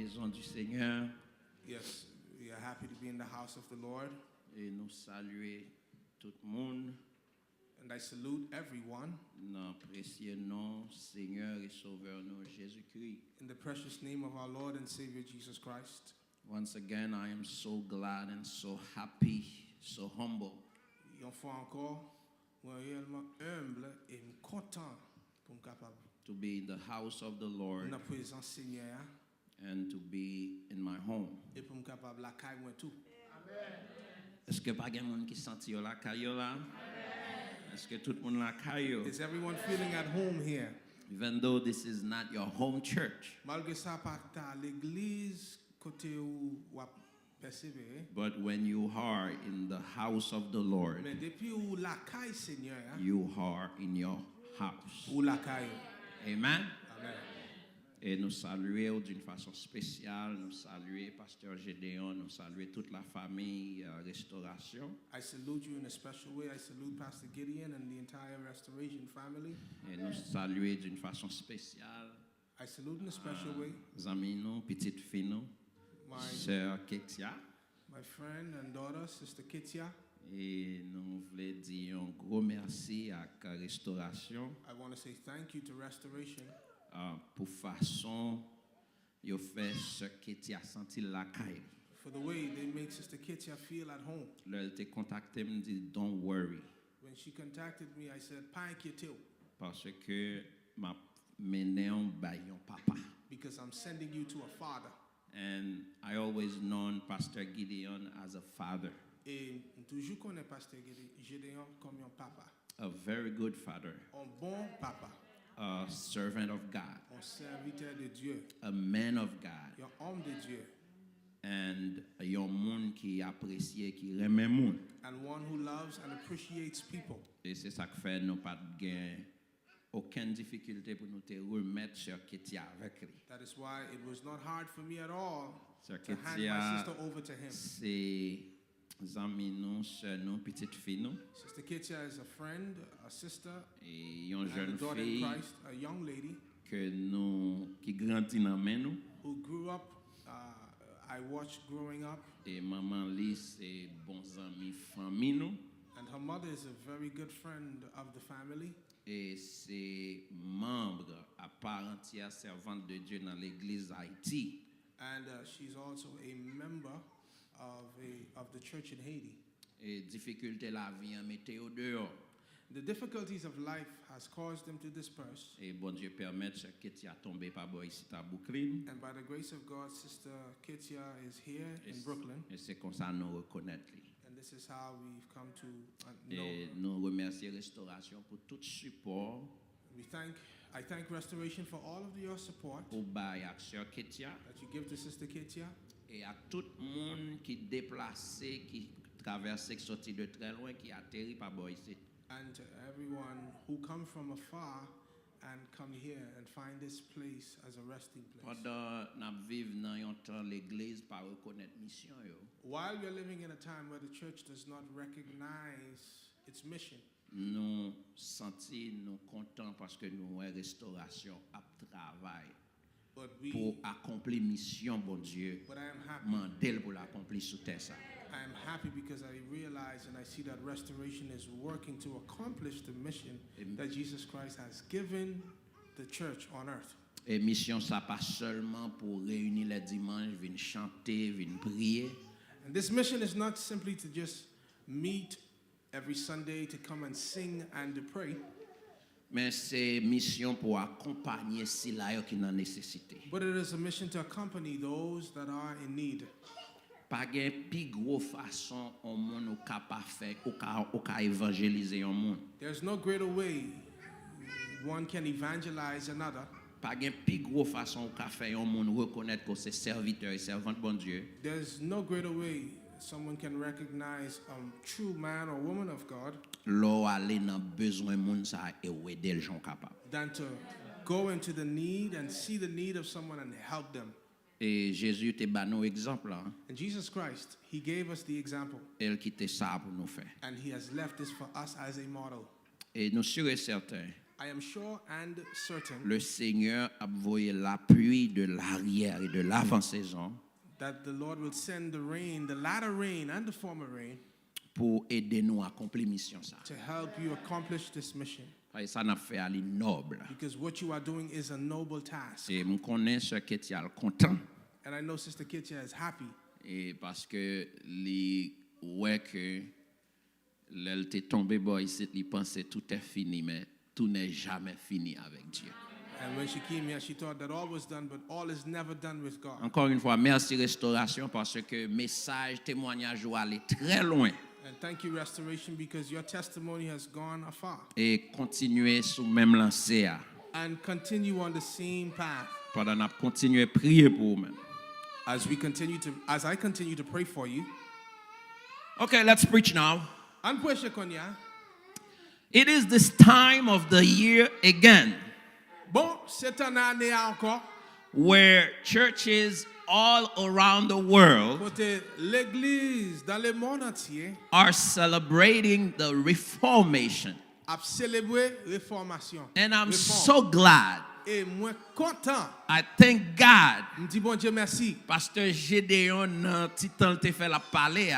maison du Seigneur. Yes, we are happy to be in the house of the Lord. Et nous saluer tout le monde. And I salute everyone Dans le précieux nom, Seigneur et Sauveur nous, Jésus-Christ. in the precious name of our Lord and Savior Jesus Christ. Once again, I am so glad and so happy, so humble Et une fois encore, moi réellement humble et content pour me capable to be in the house of the Lord dans la présence Seigneur and to be in my home. et pour me capable la caille moi tout. Est-ce que pas quelqu'un qui senti la caillou là? Est-ce que tout le monde la caillou? Is everyone feeling at home here? Even though this is not your home church, Malgré ça pas ta l'église côté où persévérer. but when you are in the house of the Lord, Mais depuis où la caille Seigneur you are in your house. où la caille. Amen. Amen. Et nous saluer d'une façon spéciale, nous saluer Pasteur Gédéon, nous saluer toute la famille Restauration. I salute you in a special way. I salute Pastor Gideon and the entire Restoration family. Et nous saluer d'une façon spéciale I salute in a special way zanmiw, petite fille nous, my sœur Ketia. friend and daughter, Sister Kitia. Et nous voulons dire un gros merci à Restauration I want to say thank you to Restoration pour façon yo fait ce Ketia senti la caille. for the way they make Sister Kitia feel at home. Elle t'a contacté, me dit don't worry When she contacted me, I said, "Pa inquiétez parce que m'a mené un baillon papa. because I'm sending you to a father." And I always known Pastor Gideon as a father, Et toujours connais Pasteur Gideon comme un papa, a very good father, un bon papa, a servant of God, un serviteur de Dieu, a man of God, un homme de Dieu, and a young monde qui apprécie, qui remet monde. and one who loves and appreciates people. Et c'est ça que fait nous pas gain aucune difficulté pour nous te remettre sur Ketia avec lui. That is why it was not hard for me at all Sur to hand my Ketia, sister over to him. c'est zanmiw nous, sœur nous, petite fille nous, Sister Kitia is a friend, a sister, et une and a jeune daughter in fille Christ, a young lady que nous qui grandit dans main nous. who grew up, I watched growing up, Et maman Lee, c'est bon ami famille nous. and her mother is a very good friend of the family, Et c'est membre à part entière servante de Dieu dans l'église Haïti. and she's also a member of the church in Haiti. Et difficulté la vie en météo dehors. The difficulties of life has caused them to disperse, Et bon Dieu permet que tu as tombé par bois ici à Brooklyn. and by the grace of God, Sister Kitia is here in Et Brooklyn, et c'est comme ça nous reconnaître. and this is how we've come to Et know. nous remercions Restauration pour tout support I thank Restoration for all of your support pour bail action Ketia that you give to Sister Kitia, et à tout le monde qui déplacé, qui traverse, qui sorti de très loin, qui atterrit par bois ici. and to everyone who come from afar and come here and find this place as a resting place. Pendant nous vivons dans un temps l'église pas reconnaître mission yo. While we're living in a time where the church does not recognize its mission, Nous senti nous contents parce que nous avons Restauration à travail but we, pour accomplir mission bon Dieu. but I am happy. Mandel pour l'accomplir sous terre ça. I am happy because I realize and I see that Restoration is working to accomplish the mission that Jesus Christ has given the church on earth. Et mission ça pas seulement pour réunir les dimanches, venir chanter, venir prier, And this mission is not simply to just meet every Sunday to come and sing and to pray, mais c'est mission pour accompagner ceux là qui en nécessité. but it is a mission to accompany those that are in need. Pas gain plus gros façon au monde ou capable faire ou ka évangéliser un monde. There's no greater way one can evangelize another. Pas gain plus gros façon ou ka faire un monde reconnaître que c'est serviteur et servante bon Dieu. There's no greater way someone can recognize a true man or woman of God L'on aller dans besoin monde ça et aider les gens capables. than to go into the need and see the need of someone and help them. Et Jésus te ba nous exemple là, And Jesus Christ, he gave us the example, elle qui te ça pour nous faire. and he has left this for us as a model. Et nous sûrs et certains, I am sure and certain le Seigneur a envoyé la pluie de l'arrière et de l'avant-saison that the Lord will send the rain, the latter rain and the former rain, pour aider nous à accomplir mission ça. to help you accomplish this mission. Et ça n'a fait aller noble. Because what you are doing is a noble task. Et me connais ce que tu as content And I know Sister Kitcha is happy et parce que li ouais que l'elle t'est tombé boy ici, il pensait tout est fini mais tout n'est jamais fini avec Dieu. And when she came here, she thought that all was done, but all is never done with God. Encore une fois, merci Restauration parce que message, témoignage ou aller très loin And thank you, Restoration, because your testimony has gone afar. et continuer sous même lancée And continue on the same path. pendant qu'on continuer prier pour vous. As I continue to pray for you. Okay, let's preach now. And pweshe konya. It is this time of the year again Bon, c'est un année encore. where churches all around the world Côté l'église dans le monde entier are celebrating the reformation. a célébré réformation. And I'm Réforme. so glad. Et moi content. I thank God. M'di bon Dieu merci. Pasteur Gédéon, titan te fait la parler,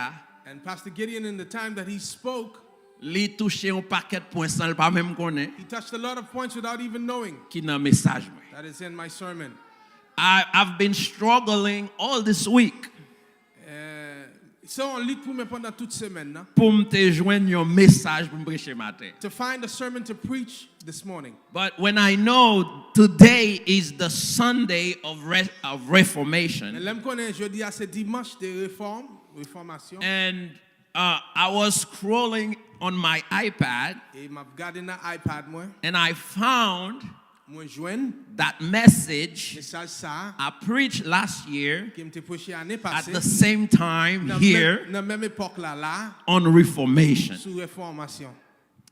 And Pastor Gideon, in the time that he spoke, li touché un paquet de points sans le pas même connaît he touched a lot of points without even knowing. qui dans message. That is in my sermon. I've been struggling all this week So on lit pour me pendant toute semaine na, pour me te joindre un message pour me prêcher matin. to find a sermon to preach this morning. But when I know today is the Sunday of Reformation, Mais l'aime connaît jeudi à c'est dimanche de réformation. and I was scrolling on my iPad, Et m'a regardé na iPad moi, and I found moi joine that message message ça I preached last year qui m'était prêché année at passée. the same time here Dans même époque là on Reformation. sous réformation.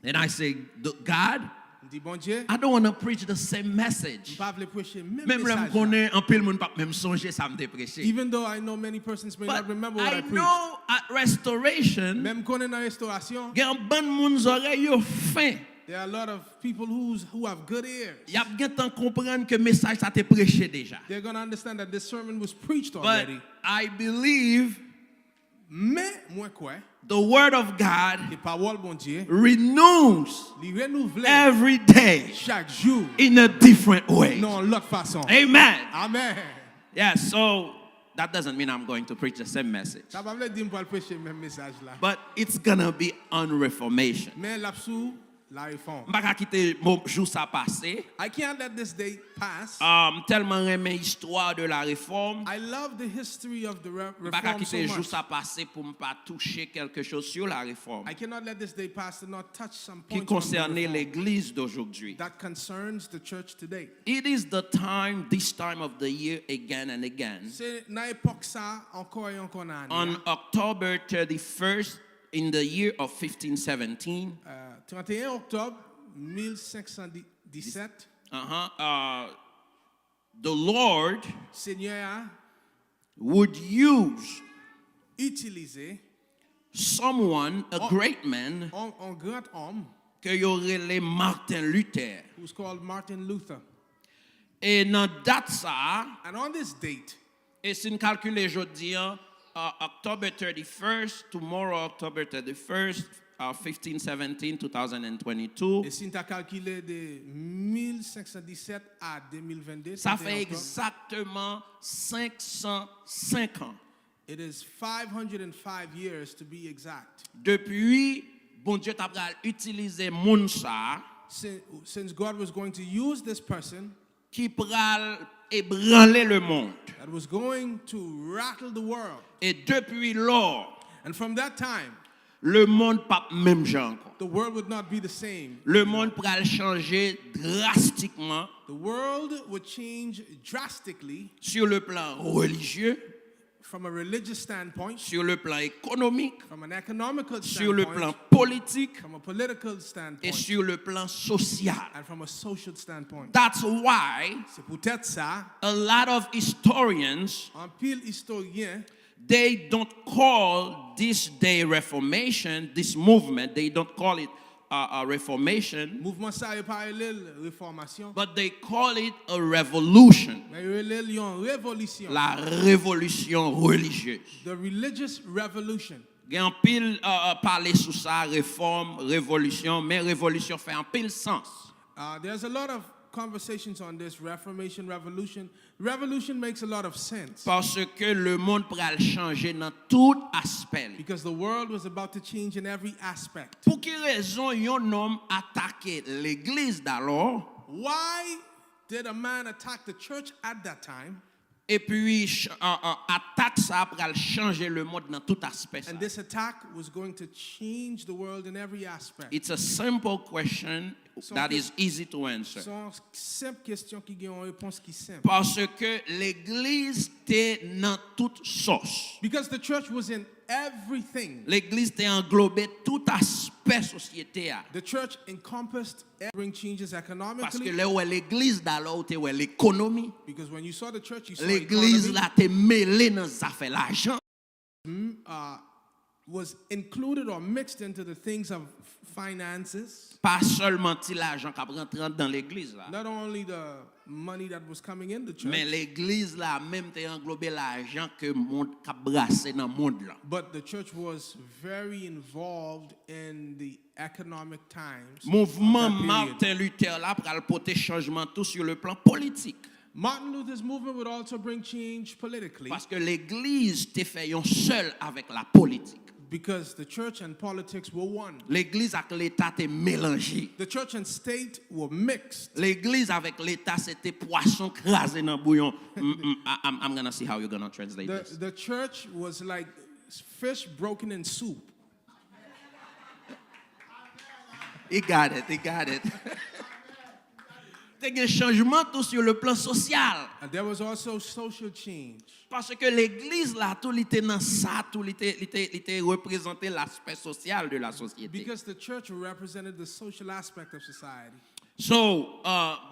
And I say, God, M'di bon Dieu, I don't want to preach the same message. pas vle prêcher même Même là, message. je connais un peu le monde pas même songer ça me prêcher. Even though I know many persons may But not remember what I I preached. know at Restoration, Même connaît dans restauration, il y a un bon monde oreille yo fin. there are a lot of people who have good ears. Il y a bien temps comprendre que message ça te prêché déjà. They're going to understand that this sermon was preached But already. I believe Mais moi quoi, the word of God les paroles bon Dieu, renews li renouvelle every day chaque jour in a different way. non l'autre façon. Amen. Amen. Yeah, so that doesn't mean I'm going to preach the same message. Ça va veut dire pour prêcher même message là. But it's gonna be on Reformation. Mais l'absous la réforme. M'pa quitter mon jour ça passé. I can't let this day pass. Tellement aimé histoire de la réforme. I love the history of the M'pa reform so quitter jour much. ça passé pour me pas toucher quelque chose sur la réforme I cannot let this day pass to not touch some qui points on the concernait reform l'église d'aujourd'hui. that concerns the church today. It is the time, this time of the year again and again. C'est dans époque ça encore et encore année. On October 31st in the year of 1517, 31 octobre 1517, the Lord Seigneur a would use utilisé someone, a great man, un grand homme que yorele Martin Luther. who's called Martin Luther. Et dans date ça, And on this date, et si nous calculons aujourd'hui, October 31st, tomorrow October 31st, 1517, 2022, et si tu as calculé de 1517 à 2022, ça 31 fait octobre, exactement 505 ans. it is 505 years to be exact. Depuis, bon Dieu t'a utilisé moun sa Since God was going to use this person qui pral ébranler le monde. that was going to rattle the world. Et depuis lors, And from that time, le monde pas même genre encore. the world would not be the same. Le monde pral changer drastiquement The world would change drastically sur le plan religieux, from a religious standpoint, sur le plan économique, from an economical sur le plan standpoint, politique from a political et standpoint, sur le plan social. and from a social standpoint. That's why C'est peut-être ça, a lot of historians, en pile historien, they don't call this day Reformation, this movement, they don't call it reformation, Mouvement ça est parallèle réformation. but they call it a revolution. Mais il y a une révolution. La révolution religieuse. The religious revolution. Il y a un pile parler sous ça, réforme, révolution, mais révolution fait un pile sens. There's a lot of conversations on this reformation, revolution. Revolution makes a lot of sense. Parce que le monde pral changer dans tout aspect. Because the world was about to change in every aspect. Pour quelle raison un homme attaqué l'église d'alors? Why did a man attack the church at that time? Et puis attaque ça pral changer le monde dans tout aspect. And this attack was going to change the world in every aspect. It's a simple question that is easy to answer. Son simple question qui a une réponse qui simple. Parce que l'église était dans toute sauce. Because the church was in everything. L'église était englobée tout aspect société. The church encompassed bring changes Parce que economically. là où l'église d'alors était l'économie. Because when you saw the church, you saw L'église economy, là était mêlée dans les affaires l'argent. was included or mixed into the things of finances. Pas seulement l'argent qui rentre dans l'église là. Not only the money that was coming in the church, Mais l'église là même était englobé l'argent que monde qui brassé dans le monde là. but the church was very involved in the economic times. Mouvement of that period. Martin Luther là pour porter changement tout sur le plan politique. Martin Luther's movement would also bring change politically. Parce que l'église te fait un seul avec la politique. Because the church and politics were one. L'église avec l'État était mélangé. The church and state were mixed. L'église avec l'État c'était poisson crasé dans bouillon. I'm going to see how you're going to translate this. The church was like fish broken in soup. He got it. Il y a un changement tout sur le plan social. And there was also social change. Parce que l'église là, tout était dans ça, tout était représenté l'aspect social de la société. Because the church represented the social aspect of society. So,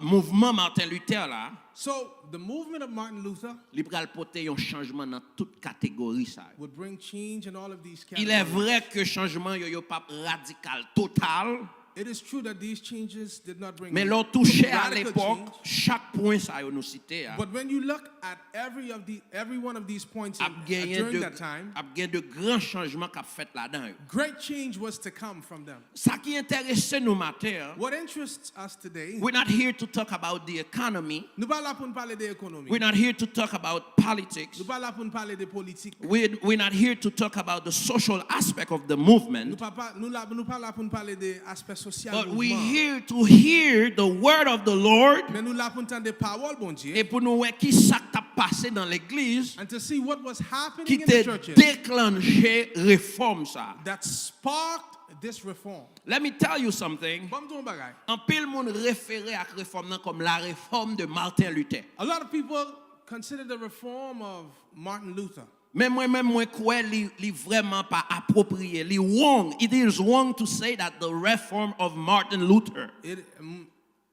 mouvement Martin Luther là, So the movement of Martin Luther il pral porter un changement dans toute catégorie ça. would bring change in all of these Il est categories. vrai que changement yo pas radical total, It is true that these changes did not bring mais l'on touché à radical l'époque change. chaque point ça yo nous cité a But when you look at every one of these points gagné during that time, de grands changements qu'a fait là-dedans. great change was to come from them. Ça qui intéresse nous matin, What interests us today, we're not here to talk about the economy. nous pas là pour nous parler de l'économie. We're not here to talk about politics. Nous pas là pour nous parler de politique. We're not here to talk about the social aspect of the movement. Nous pas là pour nous parler de aspect social. But we're here to hear the word of the Lord. Mais nous là pour entendre des paroles Bondye Et pour nous voir qui ça t'a passé dans l'église and to see what was qui happening in t'a the churches déclenché réforme ça. that sparked this reform. Let me tell you something. Bon, m'dou un bagay. En pile monde référé à réforme nan comme la réforme de Martin Luther. A lot of people consider the reform of Martin Luther. Mais moi crois li vraiment pas approprié, li wrong. It is wrong to say that the reform of Martin Luther.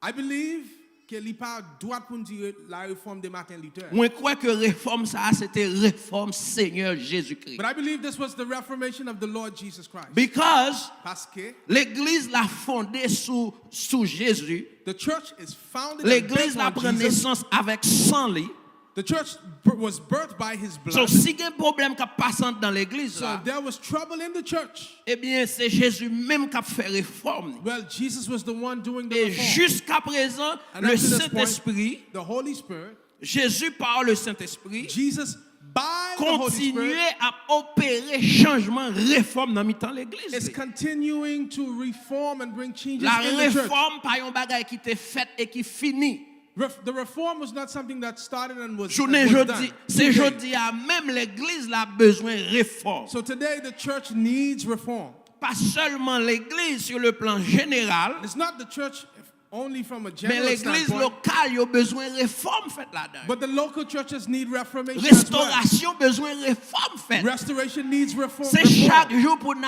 I believe que li pas droit pour dire la réforme de Martin Luther. Moi crois que réforme ça c'était réforme Seigneur Jésus-Christ. But I believe this was the reformation of the Lord Jesus Christ. Because Parce que l'église l'a fondée sous Jésus. the church is founded L'église and la built prend on Jesus. naissance avec sang li. The church was birthed by his So blood. si il y a un problème qui passe dans l'église So là, if there was trouble in the church, eh bien c'est Jésus même qui a fait réforme. well, Jesus was the one doing the Et reform. jusqu'à présent, And le up to this point, Saint-Esprit, the Holy Spirit, Jésus par le Saint-Esprit, Jesus by the Holy continue Spirit à opérer changement, réforme dans mi-temps is l'église. continuing to reform and bring changes La in the church. réforme pas un bagage qui était fait et qui finit. The reform was not something that started and was Journée done. jeudi, c'est jeudi à même l'église a besoin de réforme. So today the church needs reform. Pas seulement l'église sur le plan général, It's not the church only from a Mais general l'église standpoint, locale, il a besoin de réforme faite là-dedans. but the local churches need reformation as well. Restauration, besoin de réforme faite. Restoration needs reform. C'est chaque jour pour nous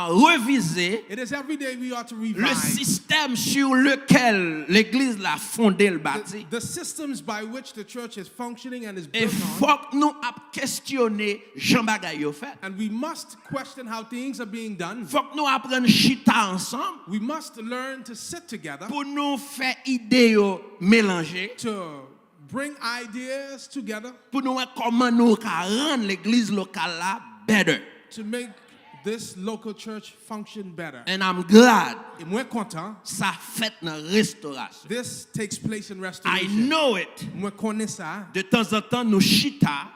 reviser It is every day we ought to le revise système sur lequel l'église l'a fondé, le bâti. the systems by which the church is functioning and is Et built faut on. que nous questionner Jean Bagay yo fait. And we must question how things are being done. Faut que nous apprenions chita ensemble We must learn to sit together, pour nous faire idées yo mélanger, to bring ideas together, pour nous voir comment nous rendre l'église locale là better. to make this local church function better. And I'm glad Et moi content, ça fait dans restauration. this takes place in I restoration. know it. Moi connais ça. De temps en temps nous chita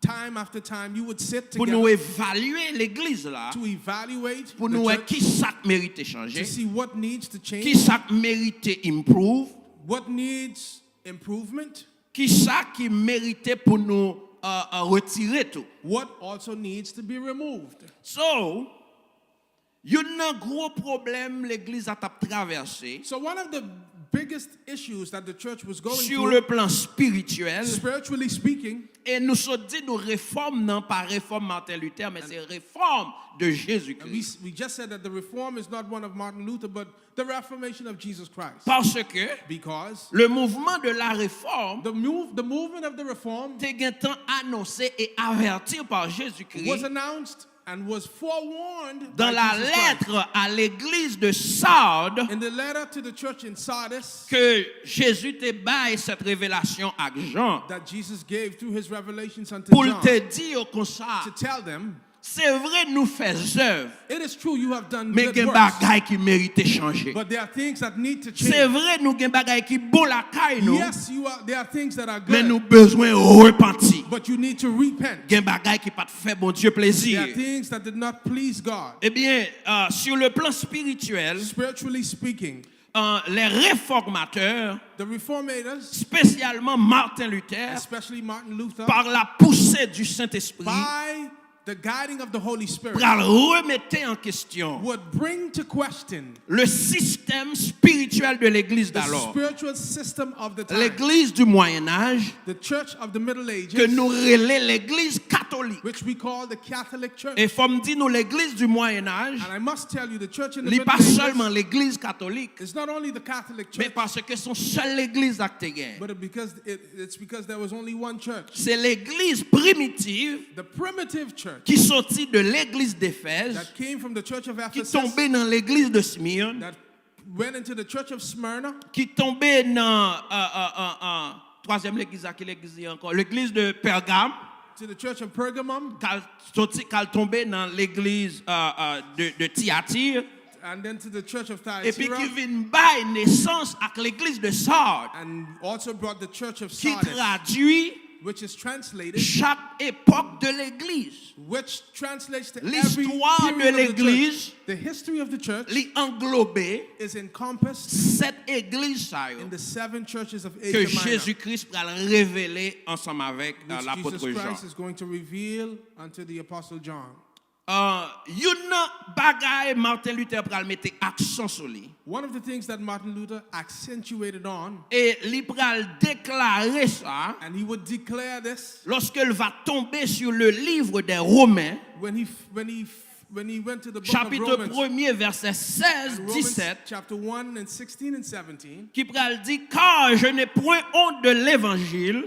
Time after time, you would sit pour together nous évaluer l'église là, to evaluate pour the nous voir church, qui ça mérite to changer, see what needs to qui change, ça mérite improve, what needs improvement, qui ça qui mérite pour nous retirer tout. what also needs to be removed. So, il y a un gros problème l'église a traversé So one of the biggest issues that the church was going sur through, le plan spirituel, spiritually speaking, et nous sommes dit nous réforme non pas réforme Martin Luther, mais c'est réforme de and Jésus-Christ. we just said that the reform is not one of Martin Luther, but the reformation of Jesus Christ. Parce que Because le mouvement de la réforme the movement of the reform était annoncé et averti par was Jésus-Christ announced and was forewarned dans by la Jesus Christ. lettre à l'église de Sardes In the letter to the church in Sardis que Jésus te baille cette révélation à Jean that Jesus gave through his revelations unto pour John, te dire comme ça. to tell them, C'est vrai nous faisons œuvre, it is true you have done mais il y good a works, des bagailles qui méritent changer. but there are things that need to C'est change. vrai nous avons des bagailles qui bon la caille nous, Yes, there are things that are mais good, nous besoin repentir. but you need to repent. Il y a des bagailles qui pas fait bon Dieu There plaisir. are things that did not please God. Eh bien, sur le plan spirituel, Spiritually speaking, les réformateurs, the reformators, spécialement Martin Luther, especially Martin Luther, par la poussée du Saint-Esprit, by the guiding of the Holy Spirit, remettre en question would bring to question le système spirituel de l'église the d'alors. spiritual system of the time, L'église du Moyen-Âge, the church of the Middle que Ages, nous relais l'église catholique. which we call the Catholic Church. Et faut me dire, nous, l'église du Moyen-Âge, And I must tell you, the church in the n'est Middle pas Ages seulement l'église catholique, is not only the Catholic mais Church, parce que son seule église actée. but it's because there was only one church. C'est l'église primitive The primitive church qui sortit de l'église d'Éphèse, that came from the church of qui Ephesus, tombait dans l'église de Smyrne, that went into the church of Smyrna, qui tombait dans troisième église, à quelle église encore? L'église de Pergame, to the church of Pergamum, qui tombait dans l'église de Thyatire, and then to the church of et puis Thyatira, qui vient bailler naissance à l'église de Sardes, and also brought the church of qui Sardis, traduit which is translated, chaque époque de l'église. which translates to every L'histoire de period of the l'église, church. The history of the church li englobé is encompassed cette église ça yo, in the 7 churches of que Asia Minor, Jésus-Christ va révéler ensemble avec which l'apôtre Jesus Jean. Christ is going to reveal unto the Apostle John. Yon bagay Martin Luther pral mette accent sur lui. One of the things that Martin Luther accentuated on, Et li pral déclarer ça and he would declare this lorsqu'il va tomber sur le livre des Romains, when he went to the book of chapitre Romans, 1er, verset 16, and Romans 17, chapter 1 and 16 and 17, qui pral dit, car je n'ai point honte de l'évangile,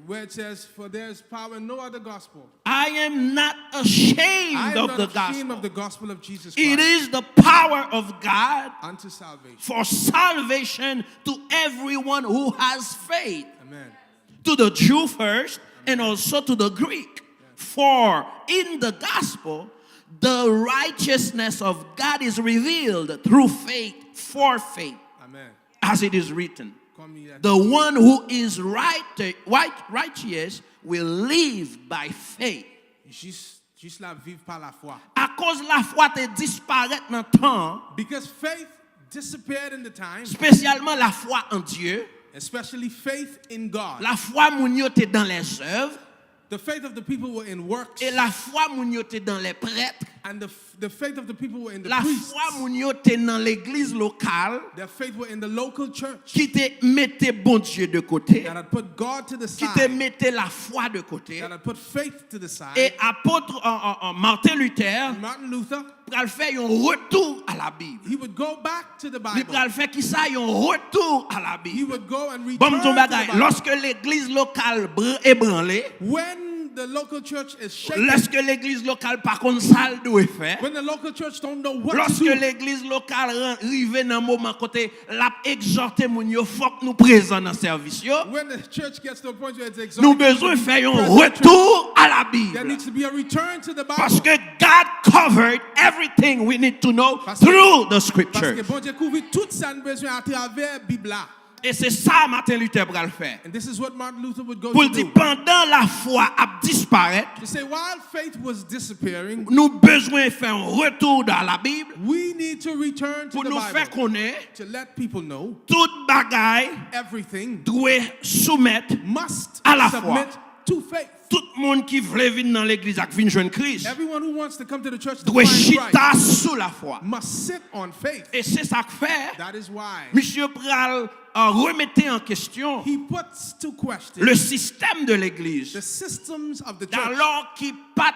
where it says, for there is power in no other gospel. I am not I ashamed am of the not ashamed gospel. of the gospel of Jesus It Christ is the power of God unto salvation. for salvation to everyone who has faith, Amen. to the Jew first and also to the Greek. For in the gospel, the righteousness of God is revealed through faith, for faith, Amen. as it is written. Come here. The one who is righteous will live by faith. Juste la vivre par la foi. À cause la foi te disparaît dans le temps, Because faith disappeared in the time, spécialement la foi en Dieu, especially faith in God. la foi moun yo te dans les œuvres, The faith of the people were in works, et la foi moun yo te dans les prêtres, And the faith of the people were in the La priests. foi moun yo te dans l'église locale Their faith were in the local church qui te mette bon Dieu de côté, that had put God to the qui te side, mette la foi de côté. that had put faith to the side. Et apôtre Martin Luther Martin Luther, pral faire un retour à la Bible. he would go back to the Il Bible. pral faire qui ça un retour à la He Bible. would go and Bon return ton to the bagay, Bible. lorsque l'église locale ébranlée, When the local church is shaken, lorsque l'église locale par contre ça le doit faire, when the local church don't know what to lorsque do, l'église locale arrive dans un moment côté l'a exhorté moun yo faut que nous présents dans service yo, when the church gets to a point where it's exhausted, nous besoin faire un retour à la there Bible. needs to be a return to the Bible. Parce que God covered everything we need to know Parce que- through the Parce scripture. que bon Dieu couvre tout ça nous besoin à travers la Bible là. Et c'est ça Martin Luther pral faire. And this is what Martin Luther would go Pour to dire do. pendant la foi a disparaître, To say while faith was disappearing, nous besoin faire un retour dans la Bible we need to return to pour the nous faire Bible connaître to let people know toute bagaille everything doit soumettre must à la submit to faith. tout le monde qui veut venir dans l'église avec venir joindre Christ Everyone who wants to come to the church to doit find chita Christ sous la foi. must sit on faith. Et c'est ça que fait That is why monsieur pral remettre en question he puts to question le système de l'église the systems of the church alors qu'il pas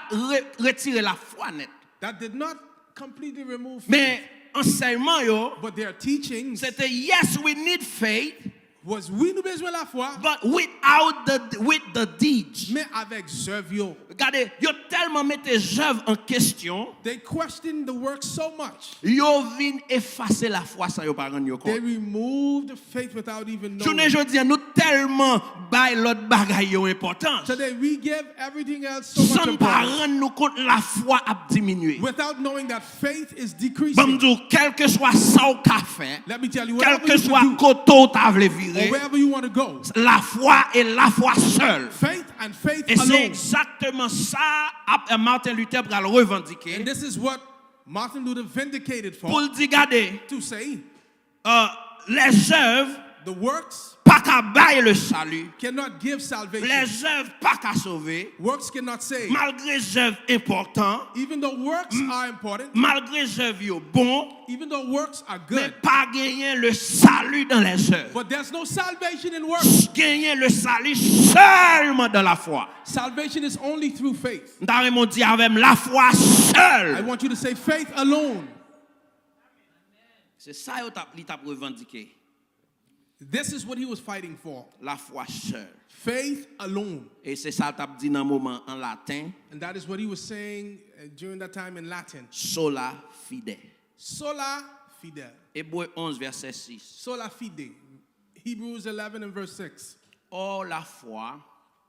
retirer la foi net. that did not completely remove faith, Mais enseignement yo, but their teachings c'était yes we need faith was oui nous besoin la foi, but without the deeds. mais avec zervio. Regardez, yo tellement mette œuvres en question, They questioned the work so much. yo vinn effacer la foi sans yo pas rendre yo They compte. removed the faith without even Journée knowing. jodi nous tellement bay l'autre bagay yo importance. Today we give everything else so much Sans pas importance rendre nous compte la foi a diminué. without knowing that faith is decreasing. Bamdou, quel que soit ça ou ka fait, Let me tell you, quel whatever que you soit do, koto ta vle or virer, wherever you want to go, la foi est la foi seule. faith and faith Et c'est alone. exactement ça que Martin Luther pral revendiquer. And this is what Martin Luther vindicated Pour for, le dire, regardez, to say les œuvres the works pas qu'à bailler le salut. cannot give salvation. Les œuvres pas qu'à sauver. Works cannot save. Malgré les œuvres importantes, Even though works are important, malgré les œuvres yo bon, even though works are mais good, pas gagner le salut dans les œuvres. but there's no salvation in works. Gagner le salut seulement dans la foi. Salvation is only through faith. M'ont dit avec la foi I seule. want you to say faith alone. C'est ça qu'il t'a revendiqué. This is what he was fighting for. La foi seule. Faith alone. Et c'est ça qu'il t'a dit dans un moment en latin. And that is what he was saying during that time in Latin. Sola fide. Sola fide. Hébreux 11 verset 6. Sola fide. Hebrews 11 and verse 6. Or la foi.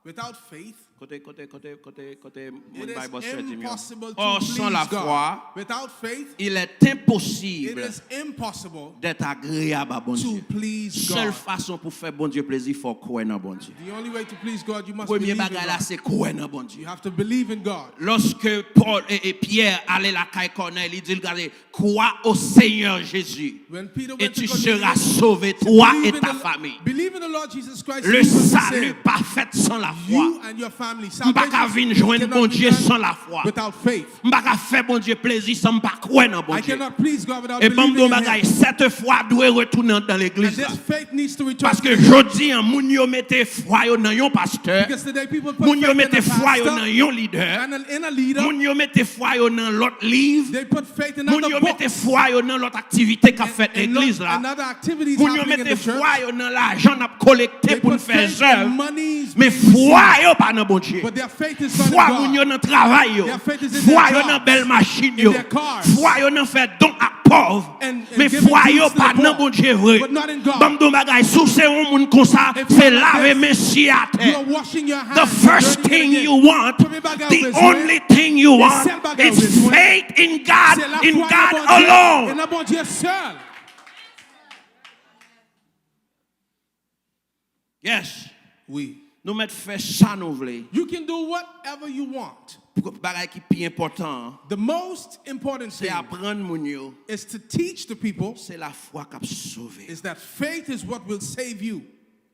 Without faith, Côté it is Bible study. impossible to Or please sans la God. foi, Without faith, il est it impossible is impossible d'être agréable à bon to Dieu. please Seule God. façon pour faire bon Dieu plaisir, il faut croire dans bon Dieu. The only way to please God, you must Premier believe in bagage là, God. c'est croire dans bon Dieu. You have to believe in God. Lorsque Paul et Pierre allaient à la caille Corneille, ils disent, regardez, crois au Seigneur Jésus When Peter et went to tu Cornelius, seras sauvé, toi et believe in ta the- famille. Believe in the Lord Jesus Christ. Le you will be salut saved. pas fait sans la foi. You and your family. M'pas qu'à venir joindre cannot bon be Dieu done sans la foi. without faith. M'pas qu'à faire bon Dieu plaisir sans pas croire dans bon I Dieu. cannot please God without Et bon believing in bagay, Him. cette foi doit retourner dans And l'église là. this faith needs to return. Parce que jodi an moun yo mette foi yo nan yon pasteur, Because today people put moun yo faith in mette a foi yo pastor nan yon leader, and in a leader. moun yo mette foi yo nan l'autre livre, They put faith in moun other yo mette books foi yo nan l'autre activité qu'a fait l'église là. and other activities Moun yo happening in mette the church. foi yo nan l'argent n'a collecté They pour put faire faith in œuvre. monies Mais being received. foi yo pas nan bon Dieu. But their faith is not in Foi moun yo God. nan travail yo. Their faith is in Foi their yo nan jobs, belle machine in yo. their cars. Foi yo nan fait don à pauvre. And Mais giving foi yo gifts to pas the nan poor, bon Dieu vrai. but not in God. Bam do bagay sou c'est un moun comme ça, If c'est you're like laver this, mes si à You terre. are washing your hands. The first dirty thing again. you want, Premier bagay the ou bezwen, only thing you want, seul bagay ou is bezwen, faith in God, c'est la in foi God dans bon Dieu, et alone. dans bon Dieu seul. Yes, Oui. nous mettons faire ça nous voulons. You can do whatever you want. Bagay qui plus important, The most important c'est thing apprendre moun yo, is to teach the people c'est la foi qui a sauvé. is that faith is what will save you.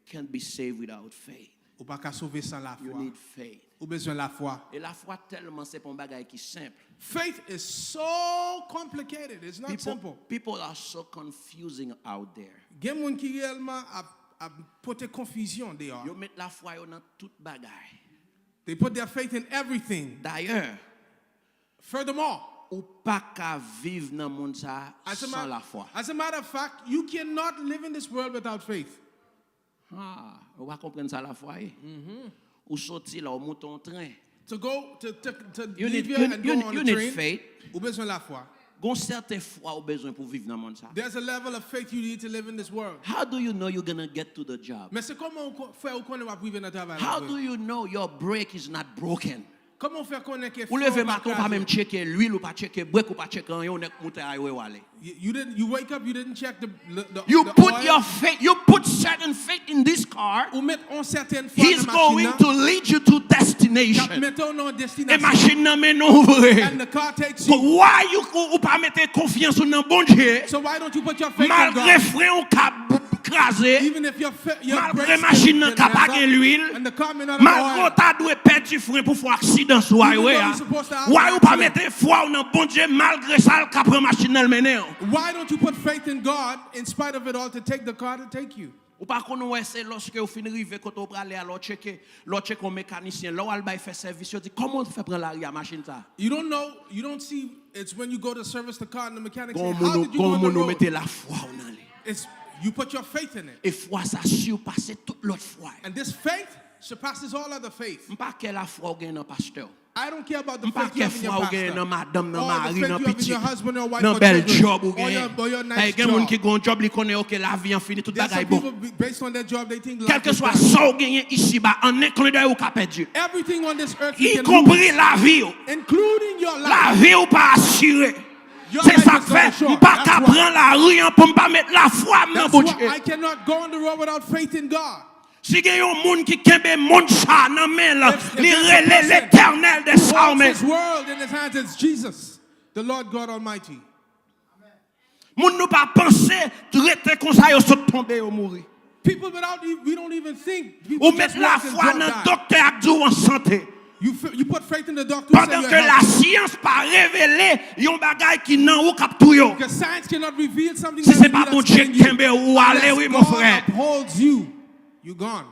Can't be saved without faith. Ou pas qu'à sauver sans la You foi. need faith. Ou besoin la foi. Et la foi tellement c'est pas un bagage qui est simple. Faith is so complicated. It's not simple. People are so confusing out there. Gen moun ki réellement a porté confusion dehors. Yo met la foi yo dans toute bagage. They put their faith in everything. D'ailleurs, Furthermore, ou pas qu'à vivre dans le monde ça sans la foi. as a matter of fact, you cannot live in this world without faith. Ah, on va comprendre ça la foi. Ou sorti là, ou monte en train. To go to You leave need, here and go on you the need train, faith. ou besoin la foi. Gon certain foi ou besoin pour vivre dans le monde ça. There's a level of faith you need to live in this world. How do you know you're going to get to the job? Mais c'est comment on fait ou connaît va vivre dans travail. How do you know your brake is not broken? Comment on fait connaître que Ou lever matin pas même checker l'huile ou pas checker brake ou pas checker rien on est monter à où aller. you wake up, you didn't check the You the put oil. your faith, you put certain faith in this car. Ou mettre en certaine foi He's dans going machine to lead you to destination. mettons en Et destination. machine nan men non vrai. And the car takes So you. why you ou pas mettre confiance dans Bondye? So why don't you put your faith in Malgré God? frein ou cap crasé, Even if your malgré brakes machine nan can ka pa mess gen up, l'huile, and the car may not have malgré oil. ta dwe perdre frein pour faire accident sur Even highway. though you're supposed to have Why an ou pas accident. mettre foi dans Bondye malgré ça le ka prend machine nan mener? Why don't you put faith in God in spite of it all to take the car to take you? Ou pas qu'on ouais c'est lorsque vous fin rive quand on aller alors checker un mécanicien là où al bay fait service yo dit comment on fait prendre l'arrière machine ça. You don't know, you don't see, it's when you go to service the car and the mechanic says, Gon how did you go on the moun road? mette la foi dans lui. It's, you put your faith in it. Et foi ça surpasse toute l'autre foi. And this faith surpasses all other faith. M'pas quelle la foi ou gen dans pasteur. I don't care about the M'pas faith you quelle have in your foi ou gen dans pastor. madame, dans Or the mari, faith dans you have in petit. your husband or wife Dans or bel children. job ou Or gen. your nice Gen moun job. ki gon job li connaît OK la vie en fini tout There's bagay some bon. people, based on their job, they think Quel life que is soit done. ça ou gagné ici bas en un clin d'œil ou ka perdu. Everything on this earth you Y can compris lose, la vie. including your La life. vie ou pas assurée. Your C'est life ça is que gonna fait, show. m'pas That's qu'à why- prendre la rue hein, pour m'pas mettre la foi dans That's bon why Dieu. I cannot go on the road without faith in God. Si gen yon moun ki kembe moun sa nan men la, If li there's a rele person l'éternel des who holds armées. his world in his hands, it's Jesus, the Lord God Almighty. Moun nou pa pense, traite kon sa yo sot tombe yo mouri. People we don't even think. People Ou just met la walk and foi drop nan die. docteur ak djou en santé. You put faith in the doctor who Pendant say que you're la healthy. science pa révélé yon bagay ki nan ou kap tou yo. Because science cannot reveal something Si that c'est pas bon Dieu you. kembe ou ale oui mon Unless God frère. upholds you, you're gone.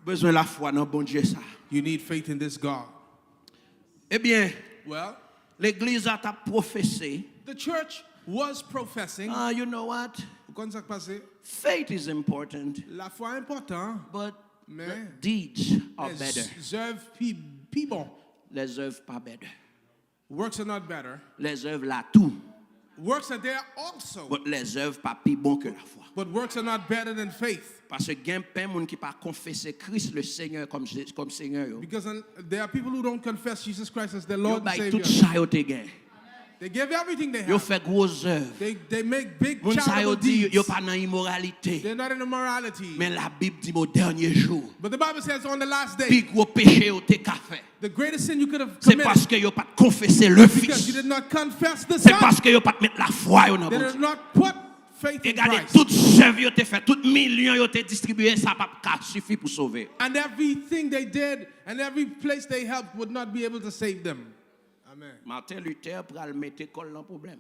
Besoin la foi nan bon Dieu ça. You need faith in this God. Eh bien, Well, l'église a ta professé. the church was professing. You know what? Comment ça passé? Faith is important, La foi est importante, but mais the deeds are better. les œuvres pi bon. Les œuvres pas better. Works are not better. Les œuvres là tout, Works are there also, but les œuvres pas plus bon que la foi. but works are not better than faith. Parce que gen pen moun qui pas confesser Christ le Seigneur comme Seigneur yo. Because there are people who don't confess Jesus Christ as their Yo Lord and bay Savior. tout ça yo te gen. They give everything they Yo have. fait gros œuvres. They make big Moun sa yo charitable di deeds. yo pas dans immoralité. They're not in immorality. Mais la Bible dit au dernier jour, But the Bible says on the last pi day, gros péché yo te ka fait. the greatest sin you could have C'est parce committed que yo pas confesser le because you Fils. did not confess the C'est Son. parce que yo pas mettre la foi yo dans They bon did Dieu. not put faith in Regardez Christ. toute œuvre yo te fait, tout million yo te distribué, ça pas suffit pour sauver. And everything they did and every place they helped would not be able to save them. Amen. Martin Luther pral mettre l'école dans problème.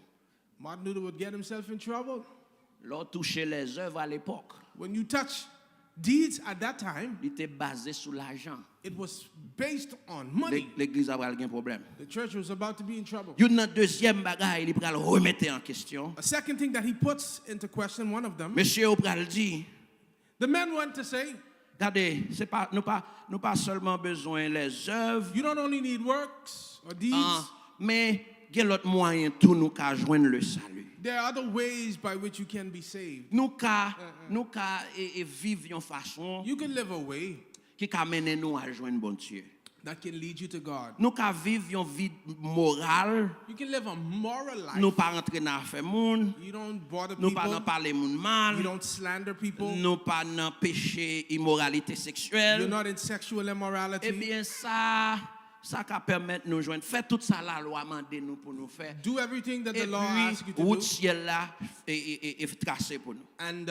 Martin Luther would get himself in trouble. L'on touchait les œuvres à l'époque. When you touch deeds at that time, Il était basé sur l'argent. it was based on money. L'église a pral gen problème. The church was about to be in trouble. Une deuxième bagaille, il pral remettre en question. A second thing that he puts into question, one of them, Monsieur ou pral dit, the men went to say, regardez, c'est pas nous pas seulement besoin les œuvres, you don't only need works or deeds, mais il y a l'autre moyen tout nous ka joindre le salut. there are other ways by which you can be saved. Nous ka vivre une façon You can live a way qui ka mener nous à joindre bon Dieu. that can lead you to God. Nous ka vivre une vie morale, You can live a moral life. nous pas rentrer dans affaire monde, You don't bother nous pas people. dans parler monde You mal, don't slander people. nous pas dans péché immoralité You're sexuelle. not in sexual immorality. Eh bien ça ka permettre nous joindre faire tout ça la loi mande nous pour nous faire. Do everything that Et the law asks you puis to route do. ciel là est tracé pour nous. And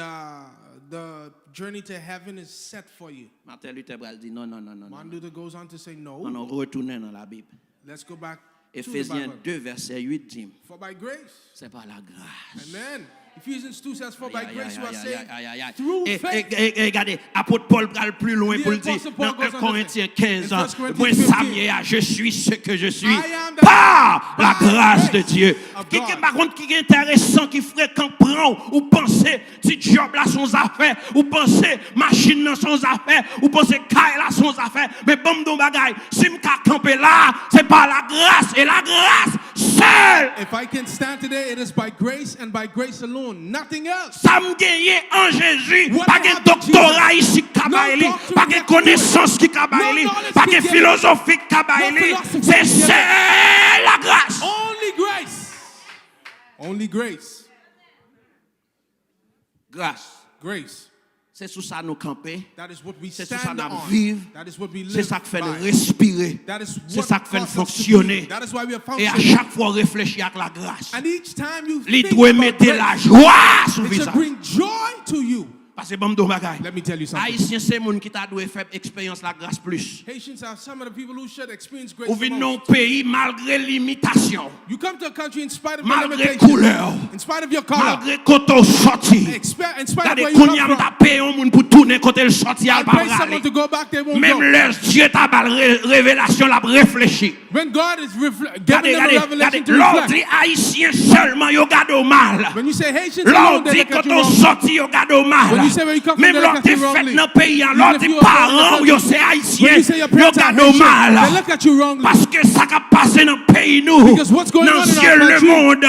the journey to heaven is set for you. Martin Luther dit non, non, non, non. Martin Luther goes on to say no. On retourne dans la Bible. Let's go back to the Éphésiens Bible. 2, verset 8 dit, For by grace. c'est par la grâce. Amen. Ephesians 2 says, for by grace you are saved Aïe. through faith. Regardez, apôtre Paul va plus loin pour le dire dans 1 Corinthiens 15, point Samuel, je suis ce que je suis par la grâce de Dieu. Par contre, qui est intéressant, qui fréquent prend ou penser si job là son affaire, ou penser machine là son affaire, ou penser caille là son affaire, mais bon don bagay, si m'ka camper là, c'est par la grâce et la grâce seule. If I can stand today, it is by grace and by grace alone. Nothing else. Ça me gagne en Jésus. Pas de doctorat ici kabaili, pas de connaissance qui kabaili, pas de philosophie kabaili. C'est seule la grâce. Only grace. Only grace. Grâce. Grace. C'est sous ça nous camper. That is what we C'est sous ça stand nous on. vivre. That is what we C'est live ça qui fait nous by. respirer. That is C'est what ça qui fait nous causes us to fonctionner. breathe. That is why we are Et à functioning. chaque fois réfléchir avec la grâce. And each time you Il think doit about mettre la grace, joie sur le it should visage. bring joy to you. Parce que bon do bagay. Let me tell you something. Haïtien c'est moun qui t'a doué faire expérience la grâce plus. Haitians are some of the people who should experience grace Ou the vin most. non pays malgré limitation, You come to a country in spite of your malgré limitations, couleur, in spite of your color, malgré koto sorti. in spite of Gade where you kounya come m'ta from. paye un moun pour tourner côté le sorti I al pa pray someone rale. to go back, they won't Même go. le Dieu t'a bal révélation la réfléchi. When God is Gade, giving them a gade, revelation gade, to l'ordre reflect. haïtien seulement yo gade au mal. When you say Haitians alone, L'ordre they dit look at you koto wrong. sorti yo gade au mal. When you say where you come from, Même they l'ordre look at you fait wrongly. dans pays, Even l'ordre if dit you are from the parents country, yo c'est when haïtien, you say your yo parents are gade au Haitian, mal. they look at you wrongly. Parce que ça qui passe dans le pays nous, Because what's going dans on in ciel our le country, monde,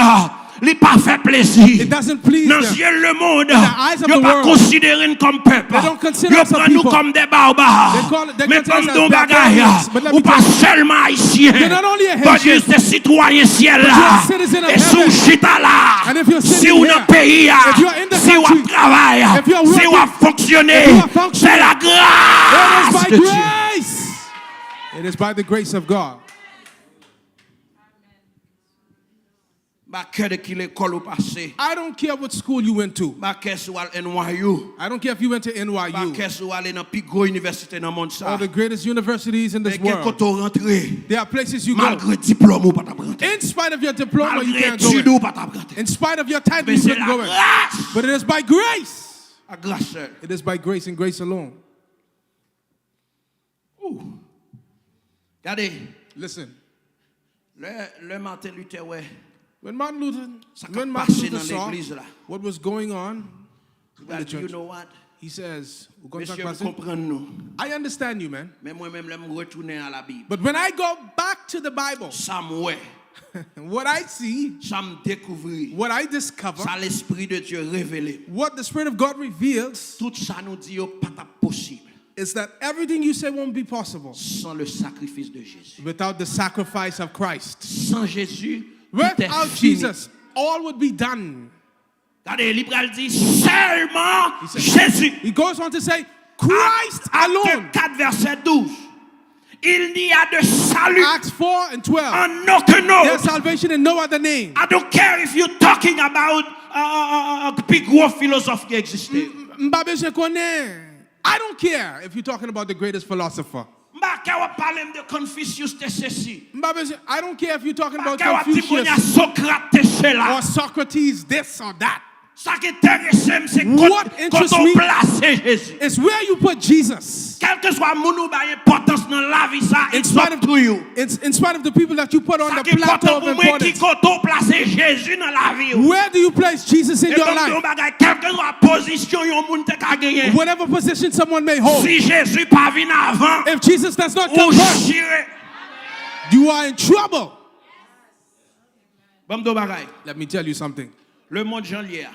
il pas fait plaisir. it doesn't please Dans them. ciel le monde, the eyes of ils the pas world, considérés comme peuple. they don't consider Ils us as prennent nous people. comme des barbares. They Mais consider us comme as nos bagailles, barbarians. But let ou me pas tell you, seulement haïtiens, you're not only a mais Haitian, des citoyens ciel but là. you're a citizen of Et si heaven. vous chita là, And if you're si sitting vous here, dans le pays, if you're in the si vous country, travaillez, if you're si vous working, fonctionnez, if you are functioning, c'est la it is grâce by de Dieu. grace. It is by the grace of God. Ba kè de ki l'école ou passé. I don't care what school you went to. Ba kè sou al NYU. I don't care if you went to Ba NYU kè sou al nan pi gros université nan monde sa. or the greatest universities in this Mais world. koto rentre, There are places you go. malgré diplôme ou pas ta rentre. In spite of your diploma, you Malgré can't go étude in. ou pas ta rentre. In spite of your title, Mais you c'est couldn't la go in. grâce. But it is by grace. La grâce seule. It is by grace and grace alone. Regardez, Listen, le Martin Luther, ouais, when Martin Luther, ça when qui Martin passé Luther dans saw l'église là. what was going on in the You church, know what? he says, Monsieur, vous comprenez nous. I understand you, man. Mais moi-même, je me retourner à la Bible. But when I go back to the Bible, Ça me ouais, what I see, ça me découvrir. what I discover, Ça l'Esprit de Dieu révélé. what the Spirit of God reveals, Tout ça nous dit yo pas possible is that everything you say won't be possible sans le sacrifice de Jésus. without the sacrifice of Christ. Sans Jésus, tout est Without fini. Jesus, all would be done. Regardez, Libral dit seulement He said- Jésus. He goes on to say, Christ alone. Acte 4, verset 12. Il n'y a de salut Acts 4 and 12. en aucun There's autre. salvation in no other name. I don't care if you're talking about big gros philosophe qui existait. Mbabe je connais. I don't care if you're talking about the greatest philosopher. Mba ka wap parle de Confucius te ceci. Mbabe je, I don't care if you're talking Mba about ka wap di monya Confucius Socrate te cela. or Socrates, this or that. Ça qui intéresse, c'est What quand interests on me- place Jésus. It's where you put Jesus. Quel que soit mon ou ba importance dans la vie, ça, In it's spite up of, to you. in spite of the people that you put on Ça the qui plateau important of pour moi qui importance. quand on place Jésus dans la vie. Where do you place Jesus in Et your comme life? on bagay, quelle que soit position yon moun te ka gagner. Whatever position someone may hold. Si Jésus pas venu avant, If Jesus does not ou come first, chire. you are in trouble. Bam do bagay. Let me tell you something. Le monde Jean lier.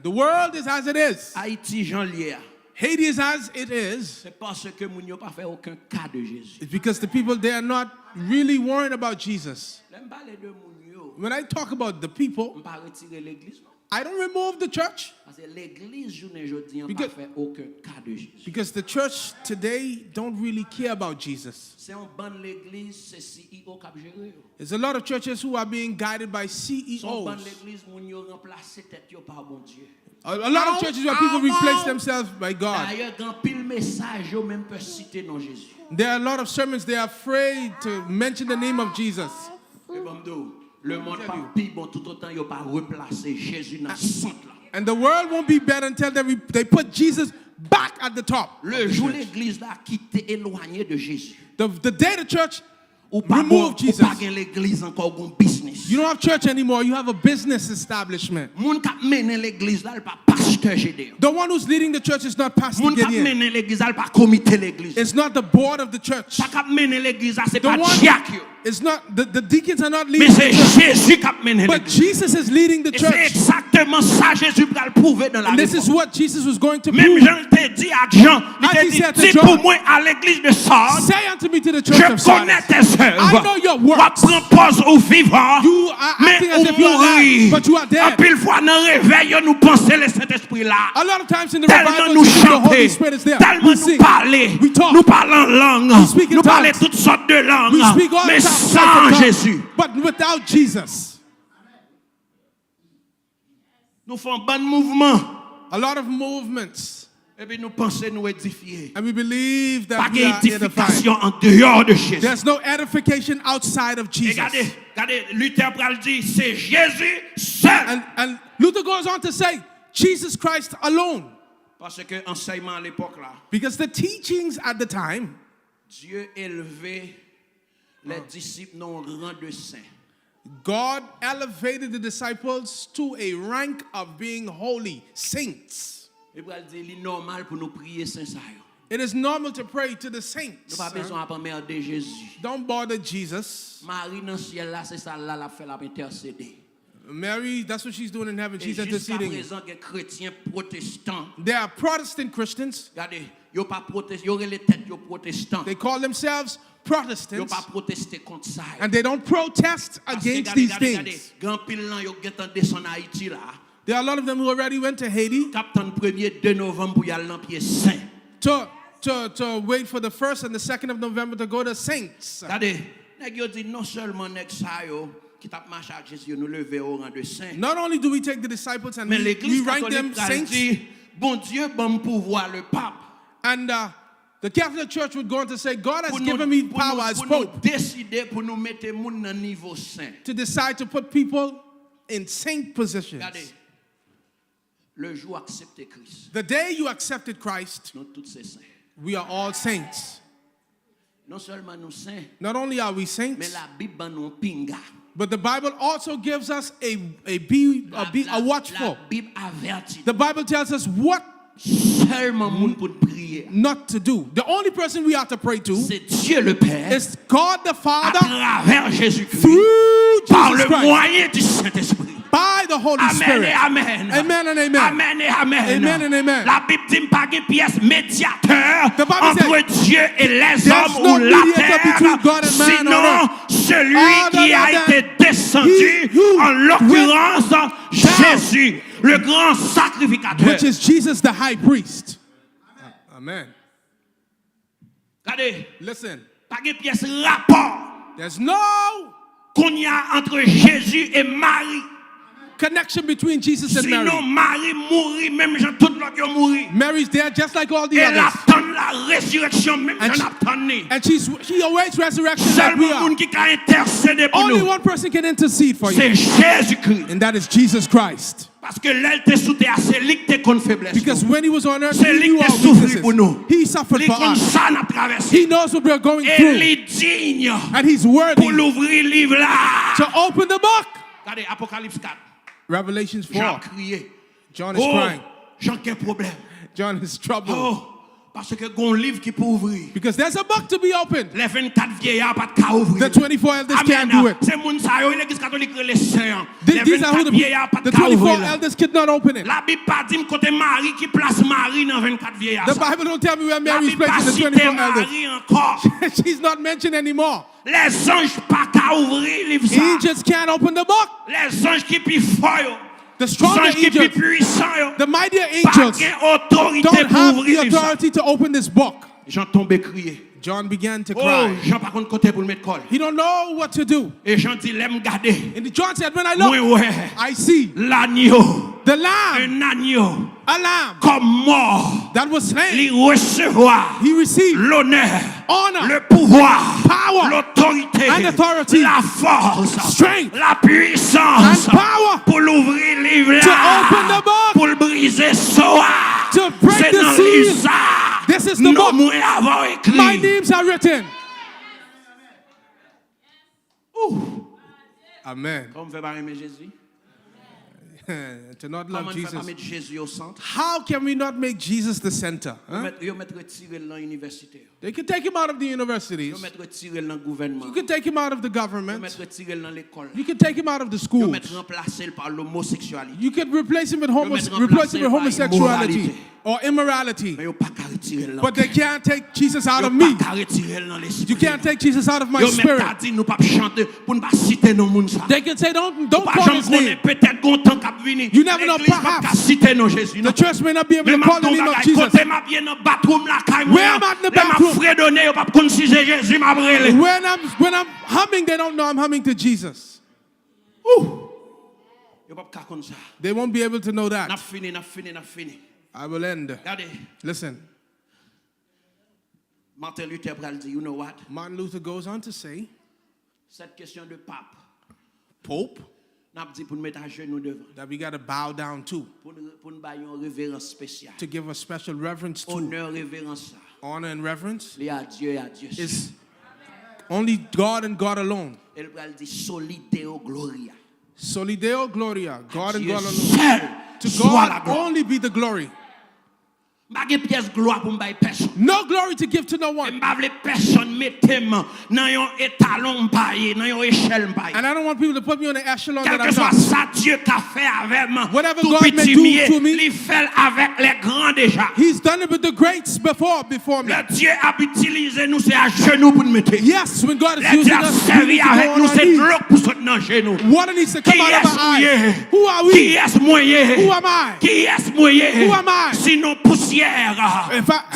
The world is as it is. Haïti Jean lier. Haiti is as it is. C'est parce que moun yo pas fait aucun cas de Jésus. It's because the people, they are not really worried about Jesus. L'aime parler de moun yo. When I talk about the people, On pas retirer l'église non. I don't remove the church. Parce que l'église journée aujourd'hui n'a pas Because- fait aucun cas de Jésus. Because the church today don't really care about Jesus. C'est un ban l'église, c'est CEO qui a géré. There's a lot of churches who are being guided by Son ban CEOs. l'église, moun yo remplacer tête yo par bon Dieu. A lot of churches where people replace themselves by God. D'ailleurs, quand pile message yo même peut citer non Jésus. There are a lot of sermons they are afraid to mention the name of Jesus. Et bon do, le monde pas pire bon tout autant yo pas replacer Jésus dans centre là. And the world won't be better until they put Jesus back at the top. Le jour l'église là qui t'est éloigné de Jésus. The day the church Ou pas remove ou Jesus, pas gain l'église encore gon business. you don't have church anymore. You have a business establishment. Moun k'ap mène l'église là, il pas pasteur Gédéon. The one who's leading the church is not Pastor Moun k'ap Gideon. mène l'église là, il pas comité l'église. It's not the board of the church. Pas k'ap mène l'église là, c'est The pas one, Chak yo. it's not the deacons are not Mais leading c'est the church, Jésus k'ap mène but l'église. Jesus is leading the Et c'est church. exactement ça Jésus va le prouver dans la And this is Réforme. what Jesus was going to Même prove. Jean te dit à Jean, il As te he dit, said to dis John, pour moi à l'église de Sardes, Say unto me to the church je of connais Sardis, tes œuvres. I know your Tu works. prends pause au vivant, You are mais acting as ou if you are alive, mourir. but you are En dead. pile fois dans le réveil, nous pensons le Saint-Esprit là. A lot of times in the Tellement revival, nous the Holy chanter, Spirit is there. tellement We nous sing, parler, we talk, nous parlons en langue, speak in nous parlons tongues. toutes sortes de langues, we speak all mais types sans of tongues, Jésus. but without Jesus. Nous faisons un bon mouvement, A lot of movements, et puis nous pensons nous édifier. and we believe Pas that we are d'édification edified. en dehors de Jésus. There's no edification outside of Et Jesus. regardez, Luther pral dit, c'est Jésus seul. And Luther goes on to say, Jesus Christ alone. Parce que enseignement à l'époque là, Because the teachings at the time, Dieu élevait les disciples non rang de saints. God elevated the disciples to a rank of being holy saints. Et pral dit, il est normal pour nous prier saint ça yo. It is normal to pray to the Nous saints. pas besoin de mère de Jésus. Don't bother Jesus. Marie dans le ciel là, c'est ça là la fait la intercéder. Mary, that's what she's doing in heaven. Et She's jusqu'à interceding. présent, les chrétiens protestants, They are Protestant Christians. regardez, yo pas protestant, yo les têtes yo protestants. They call themselves Yo Protestants. pas protester contre ça. And they don't protest Parce que against these things. grand pile là yo getan descend en Haïti là. There are a lot of them who already went to Haiti Captain 1er 2 novembre pour y aller dans pied saint. to wait for the 1st and the 2nd of November to go to Saints. Regardez, nèg yo dit non seulement nèg sa yo qui t'a marché avec Jésus nous lever au rang de saint. Not only do we take the disciples and Mais we l'église rank them catholique a saints, dit bon Dieu bon pouvoir le pape. and the Catholic Church would go on to say, God has Pour given me power as pour nous Pope décider pour nous mettre moun dans niveau saint. to decide to put people in saint positions. Regardez. Le jour accepté Christ, The day you accepted Christ, nous tous ces saints. we are all saints. Non seulement nous saints, Not only are we mais saints, la Bible ban nous pinga. but the Bible also gives us a watchful. La Bible avertit. The Bible tells us what Seulement moun pour prier. not to do. The only person we are to pray to C'est Dieu le Père is God the à Father travers Jésus-Christ through par Jesus le Christ, moyen du Saint-Esprit. by the Holy Amen et Spirit. amen. Amen and amen. Amen et amen. Amen and amen. La Bible dit pas de pièce médiateur The Bible entre Dieu et les there's hommes no ou la mediator terre. between God and man on Sinon, earth. celui Other qui a than été descendu, he who en l'occurrence Jésus, le grand sacrificateur. which is Jesus the high priest. Amen. Regardez, Listen, pas de pièce rapport there's no qu'on y a entre Jésus et Marie. connection between Jesus and Sinon, Mary. Marie mourit, même Jean tout l'autre yo mourit. Mary's there just like all the Elle others. attend la résurrection, même And Jean attend. And she awaits resurrection like we Seulement are. monde qui a intercédé pour Only nous, one person can intercede for you, c'est Jésus-Christ. and that is Jesus Christ. Parce que l'aile te sous terre, c'est lui qui te compte faiblesse. Because when he was on earth, C'est he lui knew qui our a souffert pour weaknesses. nous. He suffered Lui for comme us. ça n'a traversé. He knows what we're going Et through, il est digne and he's pour worthy l'ouvrir livre là. to open the book. Regardez, Apocalypse 4. Revelations Jean 4. crié. John is Oh, crying. Jean quel problème. John is troubled. Oh, parce que gon livre qui peut ouvrir. Because there's a book to be opened. Les 24 vieillards pas de cas ouvrir. The 24 elders can't do it. C'est moun sa yo, l'église catholique les saints. These Les are who 24 vieillards pas the de cas 24 ouvrir. elders could not open it. La Bible pas dit côté Marie qui place Marie dans 24 vieillards. The Bible don't tell me where La Mary's Bible pas placed in the cité 24 elders. Marie encore. She's not mentioned anymore. Les anges pas qu'à ouvrir livre ça. He just can't open the book. Les anges qui pi fort yo. The stronger Ange qui plus angels, puissant yo, the mightier pas angels gain autorité don't pour have the ouvrir livre ça. authority to open this book. Jean tombé crier. John began to Oh, cry. Jean par contre côté pour le mettre colle. He don't know what to do. Et Jean dit l'aime garder. And John said, when I Moi look, ouais, I see l'agneau, the lamb, un agneau a lamb comme mort, that was slain. il recevoir He received l'honneur, honor, le pouvoir, power, l'autorité, and authority, la force, strength, la puissance and power pour l'ouvrir livre to open the book, pour le briser soir. to break C'est the dans seal. livre ça. This is the Nous book. moi avons écrit. My names are written. Amen. Comment fait pas aimer Jésus? To not Comment love fait pas Jesus. mettre Jésus au centre? How can we not make Jesus the center? Huh? Yo mettre retirer dans l'université. They can take him out of the Yo universities. mettre retirer dans le gouvernement. You can take him out of the Yo government. mettre retirer dans l'école. You can take him out of the Yo schools. mettre remplacer par l'homosexualité. You can replace him with mettre homosexuality immoralité. or immorality. Mais yo pas qu'à retirer dans But they can't take Jesus out of yo me. pas qu'à retirer dans l'esprit. You can't take Jesus out of my Yo mettre spirit. ta dit nous pas chanter pour ne pas citer nos moun ça. They can say, don't Pas call jamais his name. connaître peut-être gon temps cap venir. You never know, L'église pas perhaps. qu'à citer nos Jésus. The church may not be able to call the name of Jesus. Côté m'a bien dans bathroom la caille. Where am I in the bathroom? M'a fredonné yo pas connait si c'est Jésus m'a brûlé. When I'm humming, they don't know I'm humming to Jesus. Yo pas qu'à comme ça. They won't be able to know that. N'a fini. I will end. Regardez. Listen, Martin Luther pral dit, you know what? Martin Luther goes on to say, Cette question de pape, Pope, n'a dit pour nous mettre à genoux devant. that we got to bow down to Pour nous bailler une révérence spéciale. give a special reverence to. Honneur, révérence ça. Honor and reverence Les à Dieu et à Dieu. is only God and God alone. Elle pral dit solideo gloria. Solideo Gloria, God and Dieu God alone. seul To soit la God gloire. only be the glory. Pas de pièce gloire pour me bailler personne. No glory to give to no one. Pas de personne mettez-moi dans un étalon paillé, dans une échelle paillée. And I don't want people to put me on the echelon Quel that que I'm soit not. ça Dieu qu'a fait avec moi, Whatever tout God may petit do mieux, to me, il fait avec les grands déjà. He's done it with the greats before me. Le Dieu a utilisé nous, c'est à genoux pour nous mettre. Yes, when God is Le Dieu using a us, we servi need to go avec on nous, our c'est de knees. l'eau pour sauter dans genoux. Water needs to come Qui out of est-ce our eyes. mouillé? Who are Qui we? est-ce mouillé? Who am I? Qui est-ce mouillé? Who am I? Sinon poussière.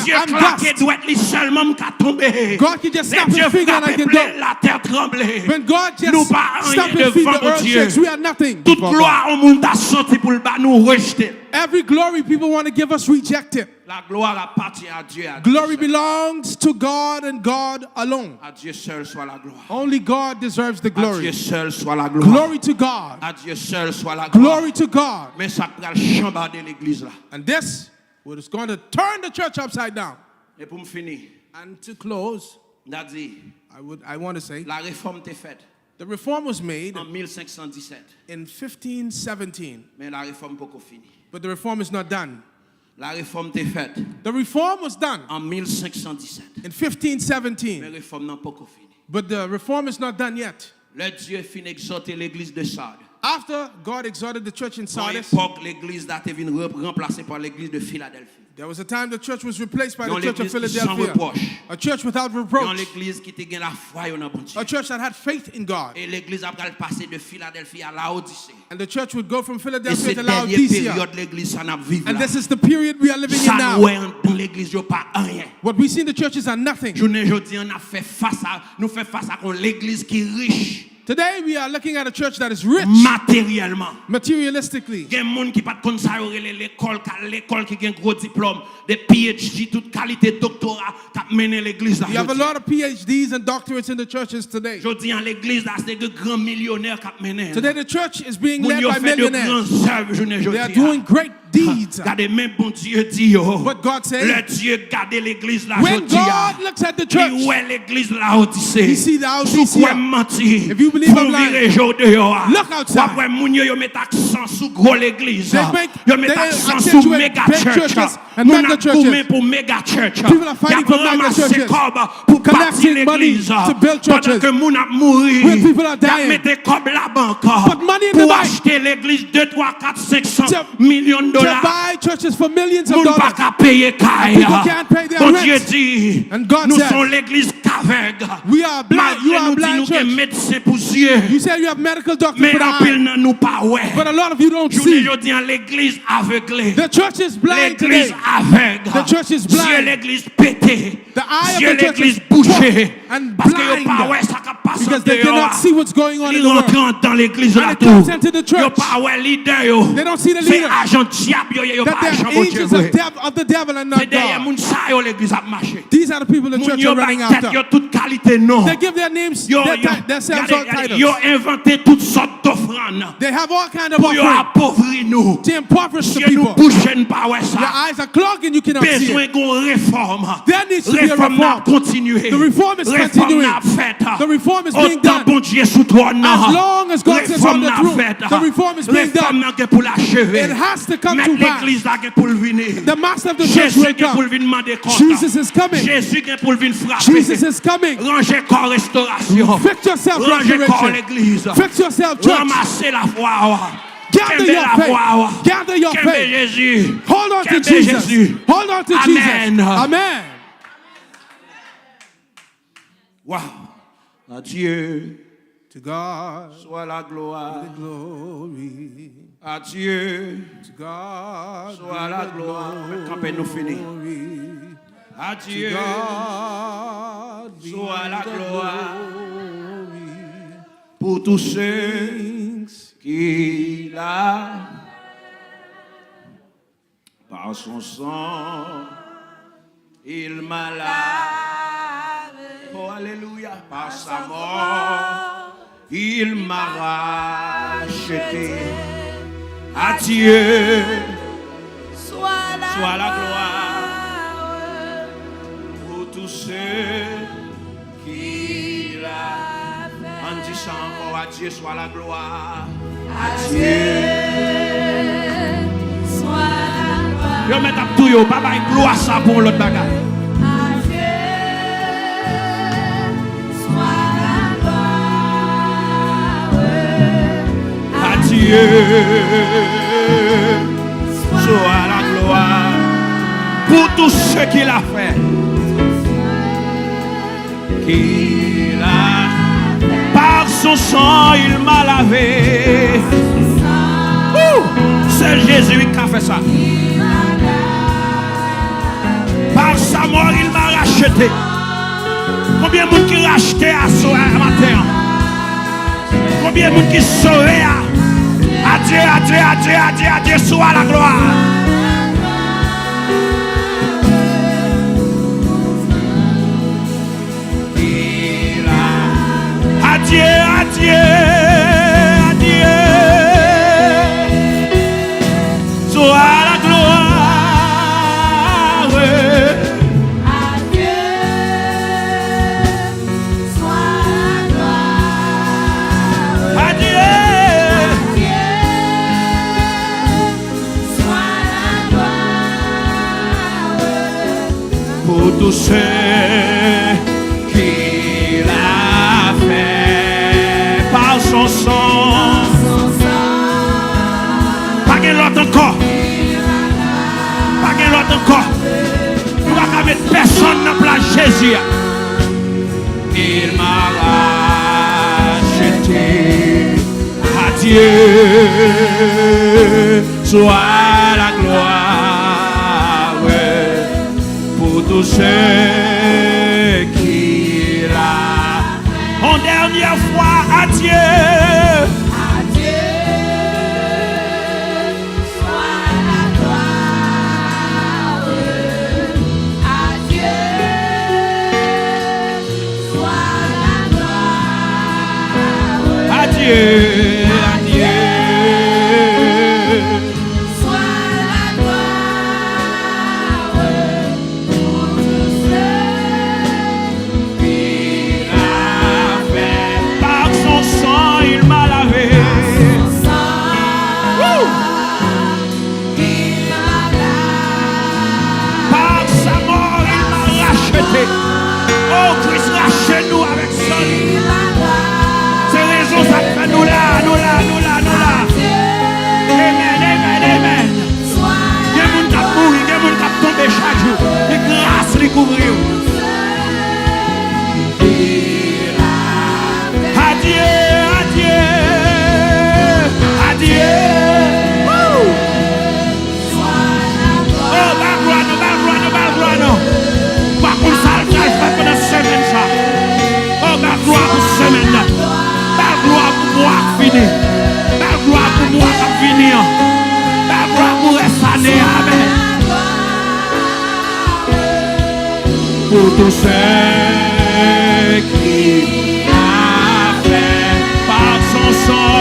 Dieu I'm claqué dust. doit être seulement qu'à tomber. God can just snap Dieu his finger and I can frappe go. la terre trembler. When God Nous just pas snap rien his feet, the devant earth Dieu. shakes. We are nothing. Toute before God. gloire au monde a sorti pour le bas nous rejeter. Every glory people want to give us, reject it. La gloire appartient à Dieu. À Dieu Glory seul. belongs to God and God alone. À Dieu seul soit la gloire. Only God deserves the À Dieu glory. seul soit la gloire. Glory to God. À Dieu seul soit la gloire. Glory to God. Mais ça va chambarder l'église là. And this is going to turn the church upside down. Et pour me finir, And to close, n'a dit, I want to say, la réforme était faite the reform was made en 1517. in 1517, Mais la réforme pas finie. but the reform is not done. La réforme était faite The reform was done en 1517. in Mais 1517, la réforme n'a pas fini. but the reform is not done yet. Le Dieu fin exhorter l'église de Sardes. After God exhorted the church in À Sardis, l'époque, l'église a été remplacée par l'église de Philadelphie. there was a time the church was replaced by Dans the church of l'église qui sans Philadelphia. reproche. A church without Dans reproach. l'église qui était la foi en bon Dieu. A church that had faith in God. Et l'église a passé de Philadelphie à Laodicée. And the church would go from Et Philadelphia c'est to dernière Laodicea. période l'église ça n'a vivre And là. this is the period we are living in Ça now. nous dans l'église yo pas rien. What we see in the churches are nothing. Journée aujourd'hui on a fait face à l'église qui est riche Today we are looking at a church that is rich matériellement. materialistically. Il y a des gens qui pas comme ça l'école qui a un gros diplôme, des PhD toute qualité doctorat qui mené l'église là. You have a lot of PhDs and doctorates in the churches today. Aujourd'hui en l'église là c'est des grands millionnaires qui mené. Today the church is being Moun led yo by fait de millionaires. grands œuvres journée They are aujourd'hui. doing great deeds. Regardez même bon Dieu dit yo. What God says, Le Dieu garde l'église là when aujourd'hui. God looks at the Il church, ouais l'église là Odyssée. He see the Laodicea. Sous quoi menti. If you believe I'm lying, look outside. Après moun yo met accent sous gros l'église. They Yo met accent accentuate sous méga big church. churches and Nous mega n'a churches. goumé pour méga church. People are fighting for mega churches. Pour bâtir Collecting money l'église. to build Pendant churches. que moun a mouri. When people are dying. Mettez comme la banque. Put money in the Pour bank. acheter l'église 2, 3, 4, 500 To millions de build dollars. buy churches for millions of Moun dollars. pa ka paye kay. People can't pay their Bon rent. Dieu dit, And God nous said, sommes l'église qu'aveugle. we are blind. You Malgré are a nous dit blind nous church. gen médecin pour yeux. You say you have medical doctors Mais for the en pile eye, nan nous pas ouais. but a lot of you don't Journée see. jodi an l'église aveuglée. The church is blind L'église today. aveugle. The church is Dieu blind. l'église pété. The eye Dieu of the church l'église is bouchée. and Parce que yo pas blind ouais ça ka passe because they cannot see what's going on in Ils the world. rentrent dans l'église And là it tout. comes into the church. Yo pas ouais leader yo. They don't see the C'est leader. agent diable yo That pas they're agent bon Dieu. angels of the devil and C'est not derrière God. moun sa yo l'église a marché. These are the people the Moun church yo are ba running tête yo after. toute qualité non. They give their names, Yo themselves all titles. yo inventé toutes sortes d'offrandes. They have all kinds of Pour yo offerings appauvrir nous. to impoverish the Si nous people. bouchons pas ouais Your ça. eyes are clogged and you cannot see Besoin it. d'une réforme. There needs to be a Réforme n'a reform. continué. The reform is Réforme continuing. n'a fait. The reform is being Autant done. bon Dieu sous toi non. As long as God sits Réforme on the n'a throne, fait. the reform is being Réforme done. n'a pour l'achever. It has to come Mais to pass. l'église là pour le venir. The master of the church Jésus will qui pour come. le venir demander compte. Jesus is coming. Jésus qui pour le venir frapper. Jesus is coming. Rangez corps restauration. Fix yourself, Rangez corps restoration. l'église. Fix yourself, church. Ramassez la foi. Gather Kembe your la faith. foi. Gather your Kembe faith. Jésus. Hold on to Kembe Jesus. Jésus. Hold on to Amen. Jesus. Amen. Wow. À Dieu To God soit la gloire. the glory. À Dieu To God soit la gloire. Quand nous finir. glory. À To Dieu God be soit la the gloire glory. pour tous ceux qui l'a par son sang. Il m'a lavé. Oh, alléluia. Par sa mort, il m'a racheté. À Dieu soit la gloire pour tous ceux qui l'a fait. On dit ça encore, à Dieu soit la gloire. À Dieu soit la gloire. Yo met up tout yo, pas bail gloire ça pour l'autre bagaille. Dieu soit la gloire pour tout ce qu'il a fait. Qu'il a par son sang, il m'a lavé. C'est Jésus qui a fait ça. Par sa mort, il m'a racheté. Combien de monde qui racheté à soi matin? Combien de monde qui sauvé à Adieu, adieu, adieu, adieu, adieu, soit la gloire. Adieu, adieu, adieu, soit la gloire. Adieu, soit la gloire. Adieu. Pour tous ceux qu'il a fait par son sang. Pas qu'il l'autre encore. Pas qu'il l'autre encore. Nous ne pouvons pas mettre personne dans la place Jésus. Il m'a racheté. À Dieu soit la gloire. Tous ceux qu'il a. En dernière fois, adieu. Adieu. Soit la gloire. Adieu. Soit la gloire. Adieu. Oh, Christ, rachez-nous avec ça. C'est raison, ça fait nous là. gloire pour semaine. Belle gloire pour moi qui finit. Belle gloire pour moi qui finit. Belle gloire pour rester année. Amen. Pour tout ce qui a fait par son sang.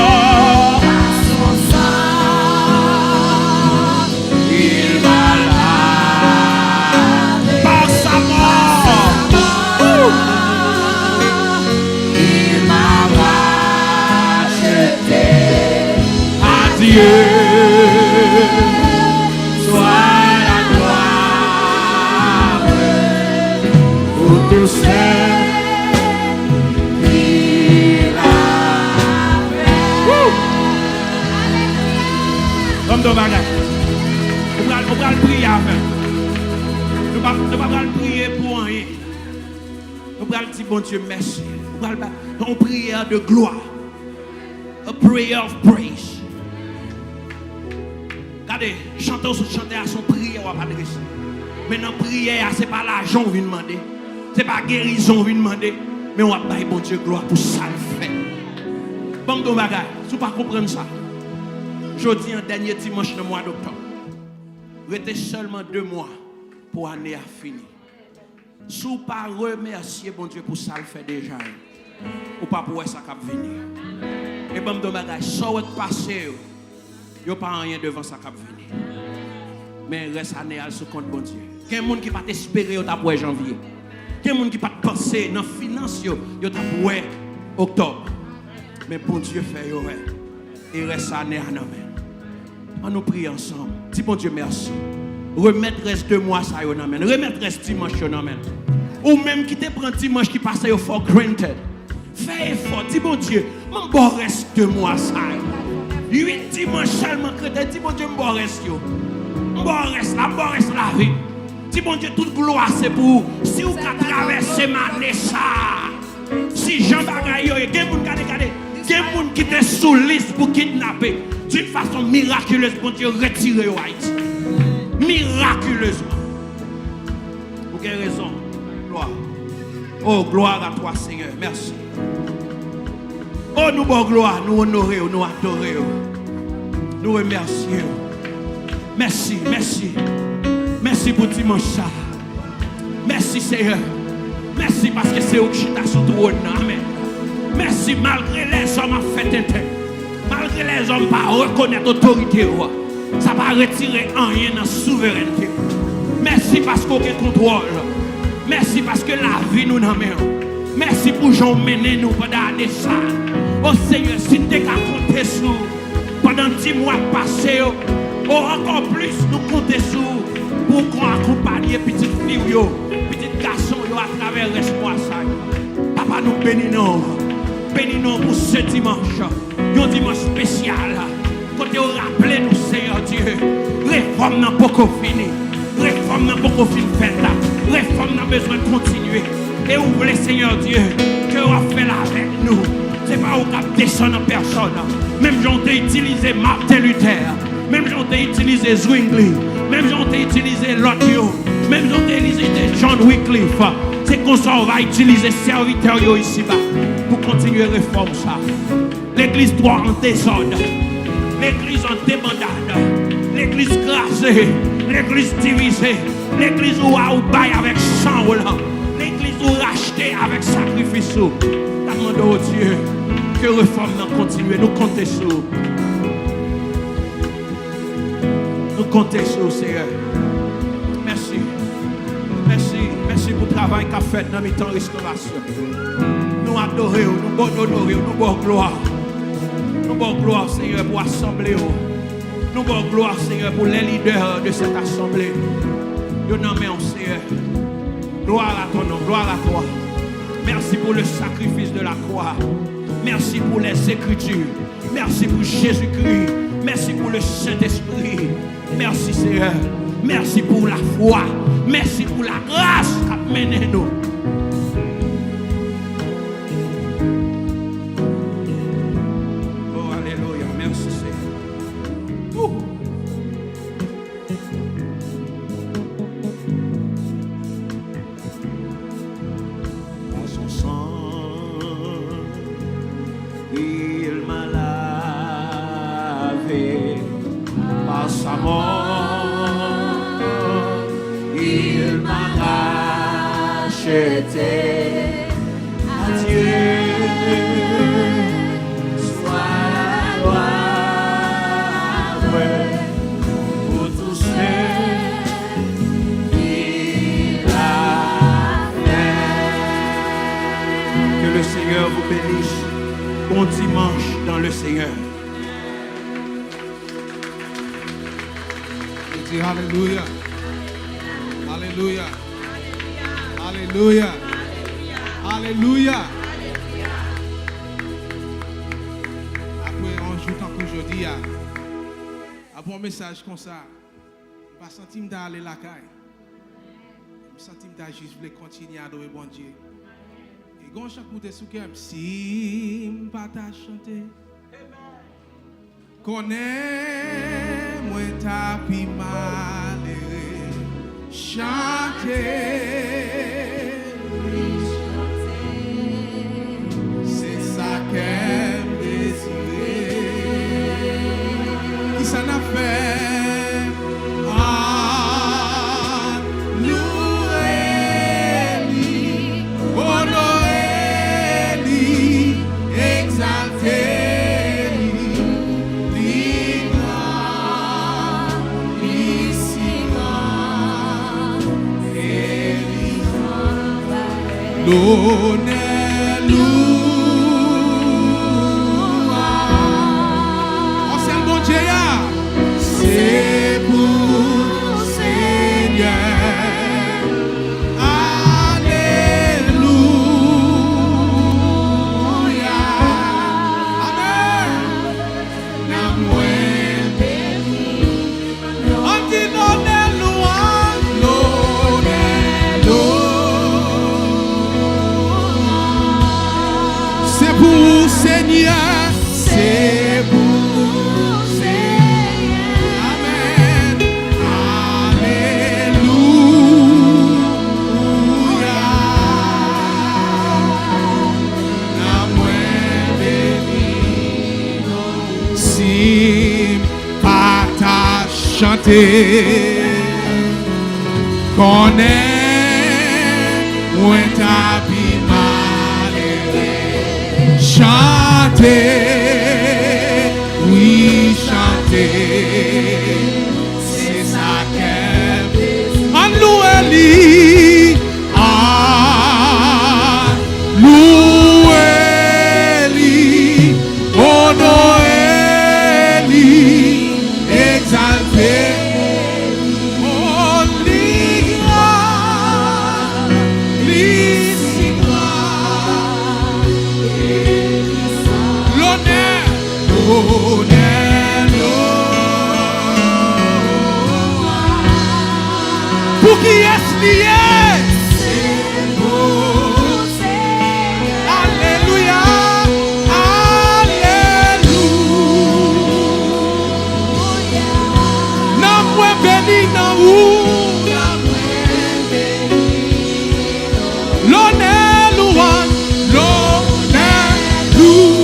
Dieu soit la gloire pour tous ceux qui l'a fait. Comme de bagage. On va le prier avec. Nous ne pouvons pas le prier pour rien. Nous allons dire bon Dieu merci. Nous allons une prière de gloire. A prayer of praise. Regardez, chanteur sur chanter à son prière à adresser. Maintenant, prière, ce n'est pas l'argent qu'on vient demander. Ce n'est pas guérison qu'on vient demander. Mais on va bailler bon Dieu gloire pour ça le fait. Bon, donc, bagage, si vous ne comprenez pas ça, je dis un dernier dimanche du mois d'octobre. Restez seulement 2 mois pour l'année à finir. Si vous ne pas remercier bon Dieu pour ça le fait déjà, ou pas pour ça qui va venir. Et bon, donc, bagage, ça va passer. Il n'y a pas rien devant ça qui va venir. Mais reste année à ce compte bon Dieu. Il y a des gens qui ne peuvent pas espérer au mois de janvier. Il y a des gens qui ne peuvent pas penser dans les finances au mois d'octobre. Mais bon Dieu fait et reste année à nous. On nous prie ensemble. Dis bon Dieu merci. Remettre reste 2 mois ça yo nan. Remettre reste dimanche yo nan. Ou même qui te prend dimanche qui passe yo for granted. Fais effort. Dis bon Dieu, mon bon reste 2 mois ça. 8 dimanches seulement chrétien. Dis bon Dieu, mon bon reste yo. Mon bon reste la vie. Dis bon Dieu, toute gloire c'est pour vous. Si vous traversez ma année ça. Si Jean Bagay yo, il y a des gens qui étaient sous liste pour kidnapper. D'une façon miraculeuse, bon Dieu, retirez au Haïti. Miraculeusement. Pour quelle raison? Gloire. Oh, gloire à toi, Seigneur. Merci. Oh, nous bon gloire, nous honorons, nous adorons. Nous remercions. Merci, merci. Merci pour dimanche ça. Merci, Seigneur. Merci parce que c'est au chita sur le trône. Amen. Merci malgré les hommes en fait interne. Malgré les hommes pas reconnaître l'autorité, ça va retirer rien dans la souveraineté. Merci parce qu'on a contrôle. Merci parce que la vie nous n'a main. Merci pour Jean mener nous pendant l'année ça. Oh Seigneur, si tu as compté sur pendant 10 mois passés, oh encore plus nous compter sur pour qu'on accompagne petites filles, petites garçons à travers le reste mois ça. Papa nous bénissons. Bénis-nous pour ce dimanche. Un dimanche spécial. Quand vous rappelez nous, Seigneur Dieu, réforme n'a pas fini. Réforme n'a pas fini faite. Réforme n'a besoin de continuer. Et vous voulez, Seigneur Dieu, que vous faites avec nous. Ce n'est pas vous qui descendez en personne. Même j'en ai utilisé Martin Luther. Même j'en ai utilisé Zwingli. Même j'en ai utilisé Lotio. Même j'en ai utilisé John Wycliffe. C'est comme ça on va utiliser serviteurs ici-bas pour continuer réforme ça. L'église doit en désordre. L'église en débandade. L'église crasée. L'église divisée. L'église où on baille avec sang. L'église où racheter avec sacrifice. Demandons au Dieu que réforme continue. Nous comptons sur. Nous comptons sur Seigneur. Merci. Merci. Merci pour le travail qu'a fait dans le temps de restauration. Nous adorons, nous honorons, nous bon gloire. Nous bon gloire, Seigneur, pour l'assemblée. Nous bon gloire, Seigneur, pour les leaders de cette assemblée. Nous nommons, Seigneur. Gloire à ton nom, gloire à toi. Merci pour le sacrifice de la croix. Merci pour les Écritures. Merci pour Jésus-Christ. Merci pour le Saint-Esprit. Merci, Seigneur. Merci pour la foi. Merci pour la grâce qu'a mené nous. Oh, alléluia. Merci, Seigneur. Par son sang, racheté. Adieu, soit la gloire pour tous ceux qui l'a fait. Que le Seigneur vous bénisse. Bon dimanche dans le Seigneur. Hallelujah. Hallelujah. Hallelujah. Hallelujah. Après, on joue tant qu'aujourd'hui, après un message comme ça, je ne sens pas d'aller la caille. Je sens pas juste continuer à adorer Bondye. Et quand chaque mot est sous cœur, si je pataje chanter, connais moi ta pi malheureux, chanter. C'est ça qu'elle désirait. Qui ça n'a fait? L'honneur, on sait le bon Dieu, c'est pour Seigneur. Alléluia. Amen. La moelle bénie. On dit l'honneur, louange, l'honneur. C'est pour Seigneur, c'est pour Seigneur. Amen. Alléluia. La moelle bénie. Si pataje chanter, connais moi ta vie. Chanter, oui, chanter, c'est ça qu'elle fait. Alloueli, alloueli, honoreli, exalté. Pour qui est-ce lié? C'est pour Seigneur. Alléluia. Alléluia. Non, moi béni, non, ou. L'honneur, louange, l'honneur, louange.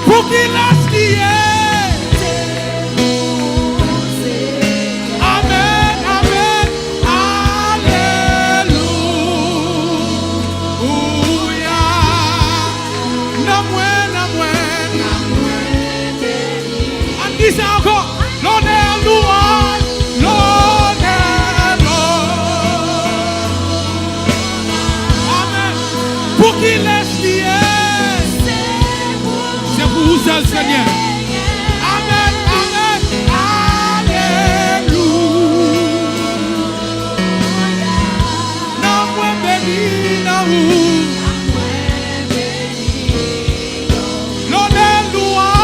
Pour qui est-ce lié? C'est encore l'honneur, louange, l'honneur, amen. Pour qui laisse lié, c'est pour vous seul, Seigneur. Amen, amen, alléluia. Non, moi béni, non, l'honneur, louange,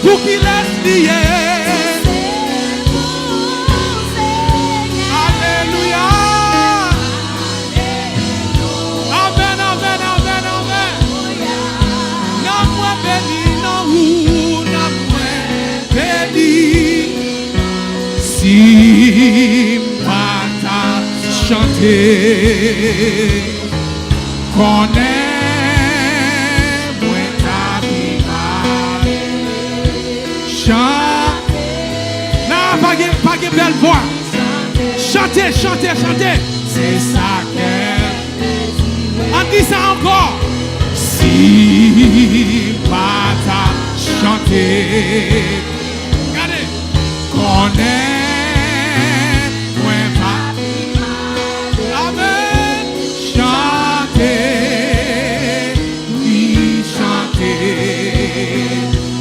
pour qui laisse lié. Alléluia. Amen, amen, amen, amen. Non, moi béni, non, non, moi béni. Si pataje chanter, connais moi ta vie. pas de belle voix. Chantez, chantez, chantez. C'est ça qu'elle. On dit ça encore. Si pata chanter. Regardez. Connaît, point pas. Amen. Chanter, oui, chanter.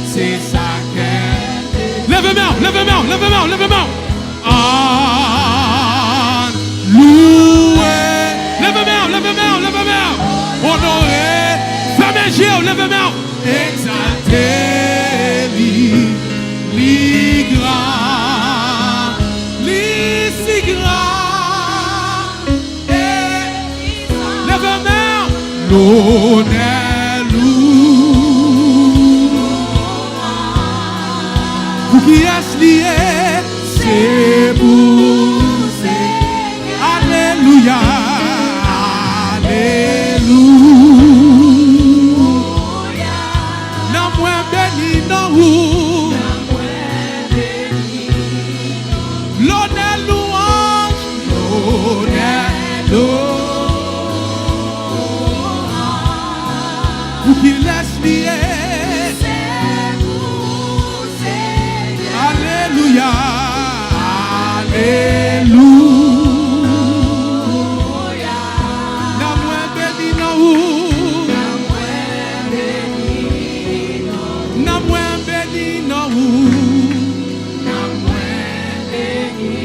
C'est ça qu'elle. Lève-moi, lève-moi, lève-moi, lève-moi. Loué. Lève-moi, lève-moi, lève-moi. Honoré. Fermez les yeux, lève-moi. Exalté, li grand, li si grand. Lève-moi. L'honneur, pour qui est-ce lié? C'est pour Alléluia, Alléluia. Non moins béni, non ou. L'honneur, louange, l'honneur, louange. Pour qui laisse lier. Alléluia, Alléluia. Na moins béni non ou. Na moins béni non ou. Na moins béni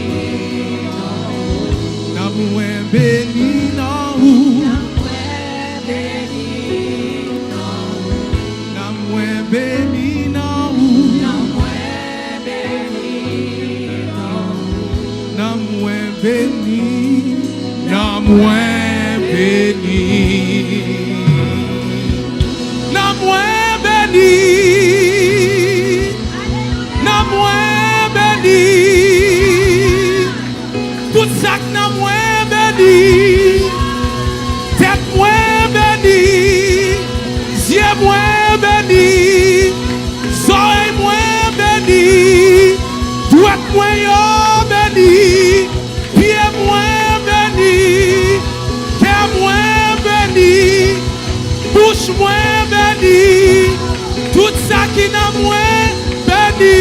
non ou. Na moins béni non ou. Na moins béni non ou. Béni, na moins béni, na moins béni, na moins béni, tout ça na moins béni, tête moins béni, yeux moins béni, oreilles moins béni, droite moins béni. Bouche moins béni, tout ça qui n'a moins béni.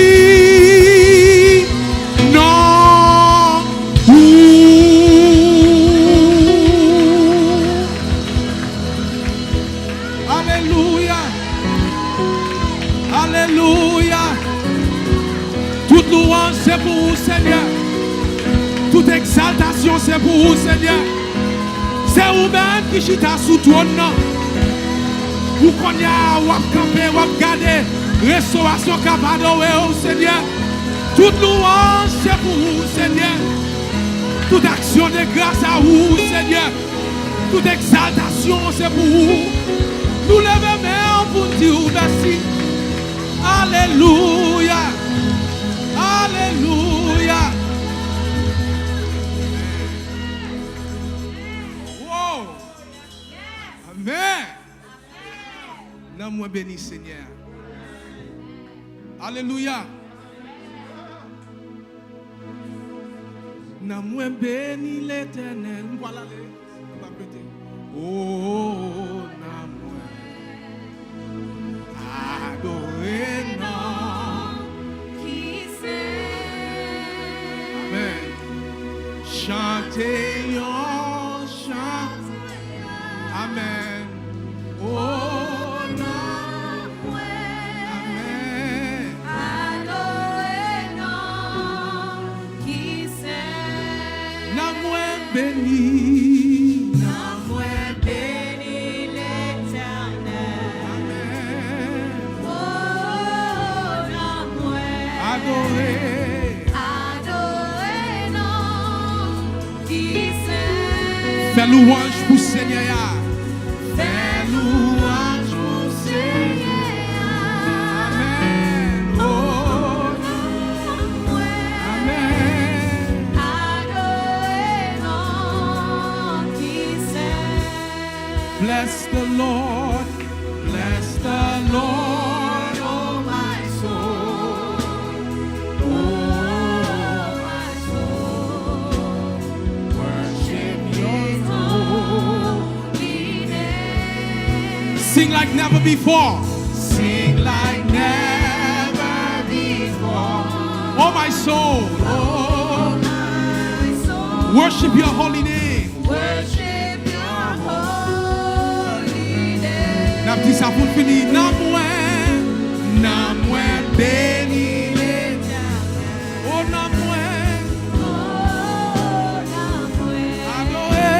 Non, Alléluia, Alléluia. Toute louange c'est pour vous, Seigneur. Toute exaltation c'est pour vous, Seigneur. C'est vous-même qui chita sous trône. Vous connaissez, vous campez, vous regardez, restauration capable au Seigneur. Toute louange c'est pour vous, Seigneur. Toute action de grâce à vous, Seigneur. Toute exaltation c'est pour vous. Nous levons pour dire merci. Alléluia. Alléluia. Wow. Amen. Non moins béni, Seigneur. Alléluia. Non moins béni l'Éternel. Voilà les. On va péter. Oh, non moins. Adoré, non. Qui c'est? Amen. Chantez, yon chant. Amen. Oh. Béni, non moins béni l'Éternel. Amen. Oh, non moins adoré, adoré, non, qui c'est. Fais louange pour Seigneur. Fais louange pour Seigneur. Amen. Oh, non moins. Amen. Bless the Lord, oh my soul. Oh, Sing like never before. Sing like never before. Oh my soul, oh, My soul, worship your holy name. worship your holy name. N'a petit ça pour finir. N'a moins béni l'Éternel. Oh n'a moins Oh, l'amour, adoré.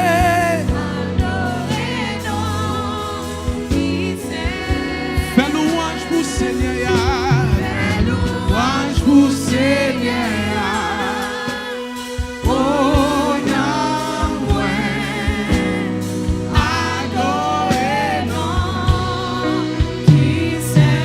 adoré, non, qui s'aime. Fais louange pour Seigneur. Fais Louange pour Seigneur. Oh n'a moins adoré. non, qui s'aime.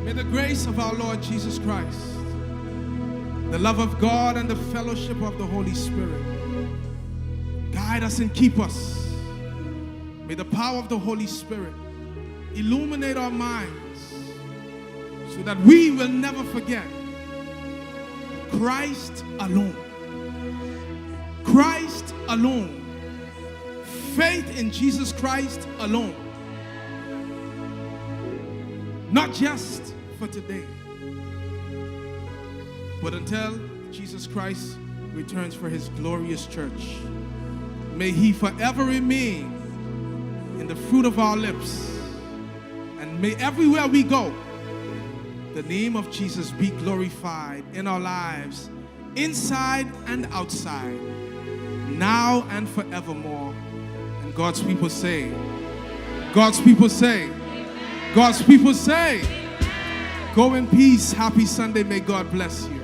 May the grace of our Lord Jesus Christ, the love of God, and the fellowship of the Holy Spirit guide us and keep us. May the power of the Holy Spirit illuminate our minds so that we will never forget Christ alone. Christ alone. Faith in Jesus Christ alone. Not just for today, but until Jesus Christ returns for his glorious church. May he forever remain in the fruit of our lips. And may everywhere we go, the name of Jesus be glorified in our lives, inside and outside, now and forevermore. And God's people say, God's people say, God's people say, go in peace. Happy Sunday. May God bless you.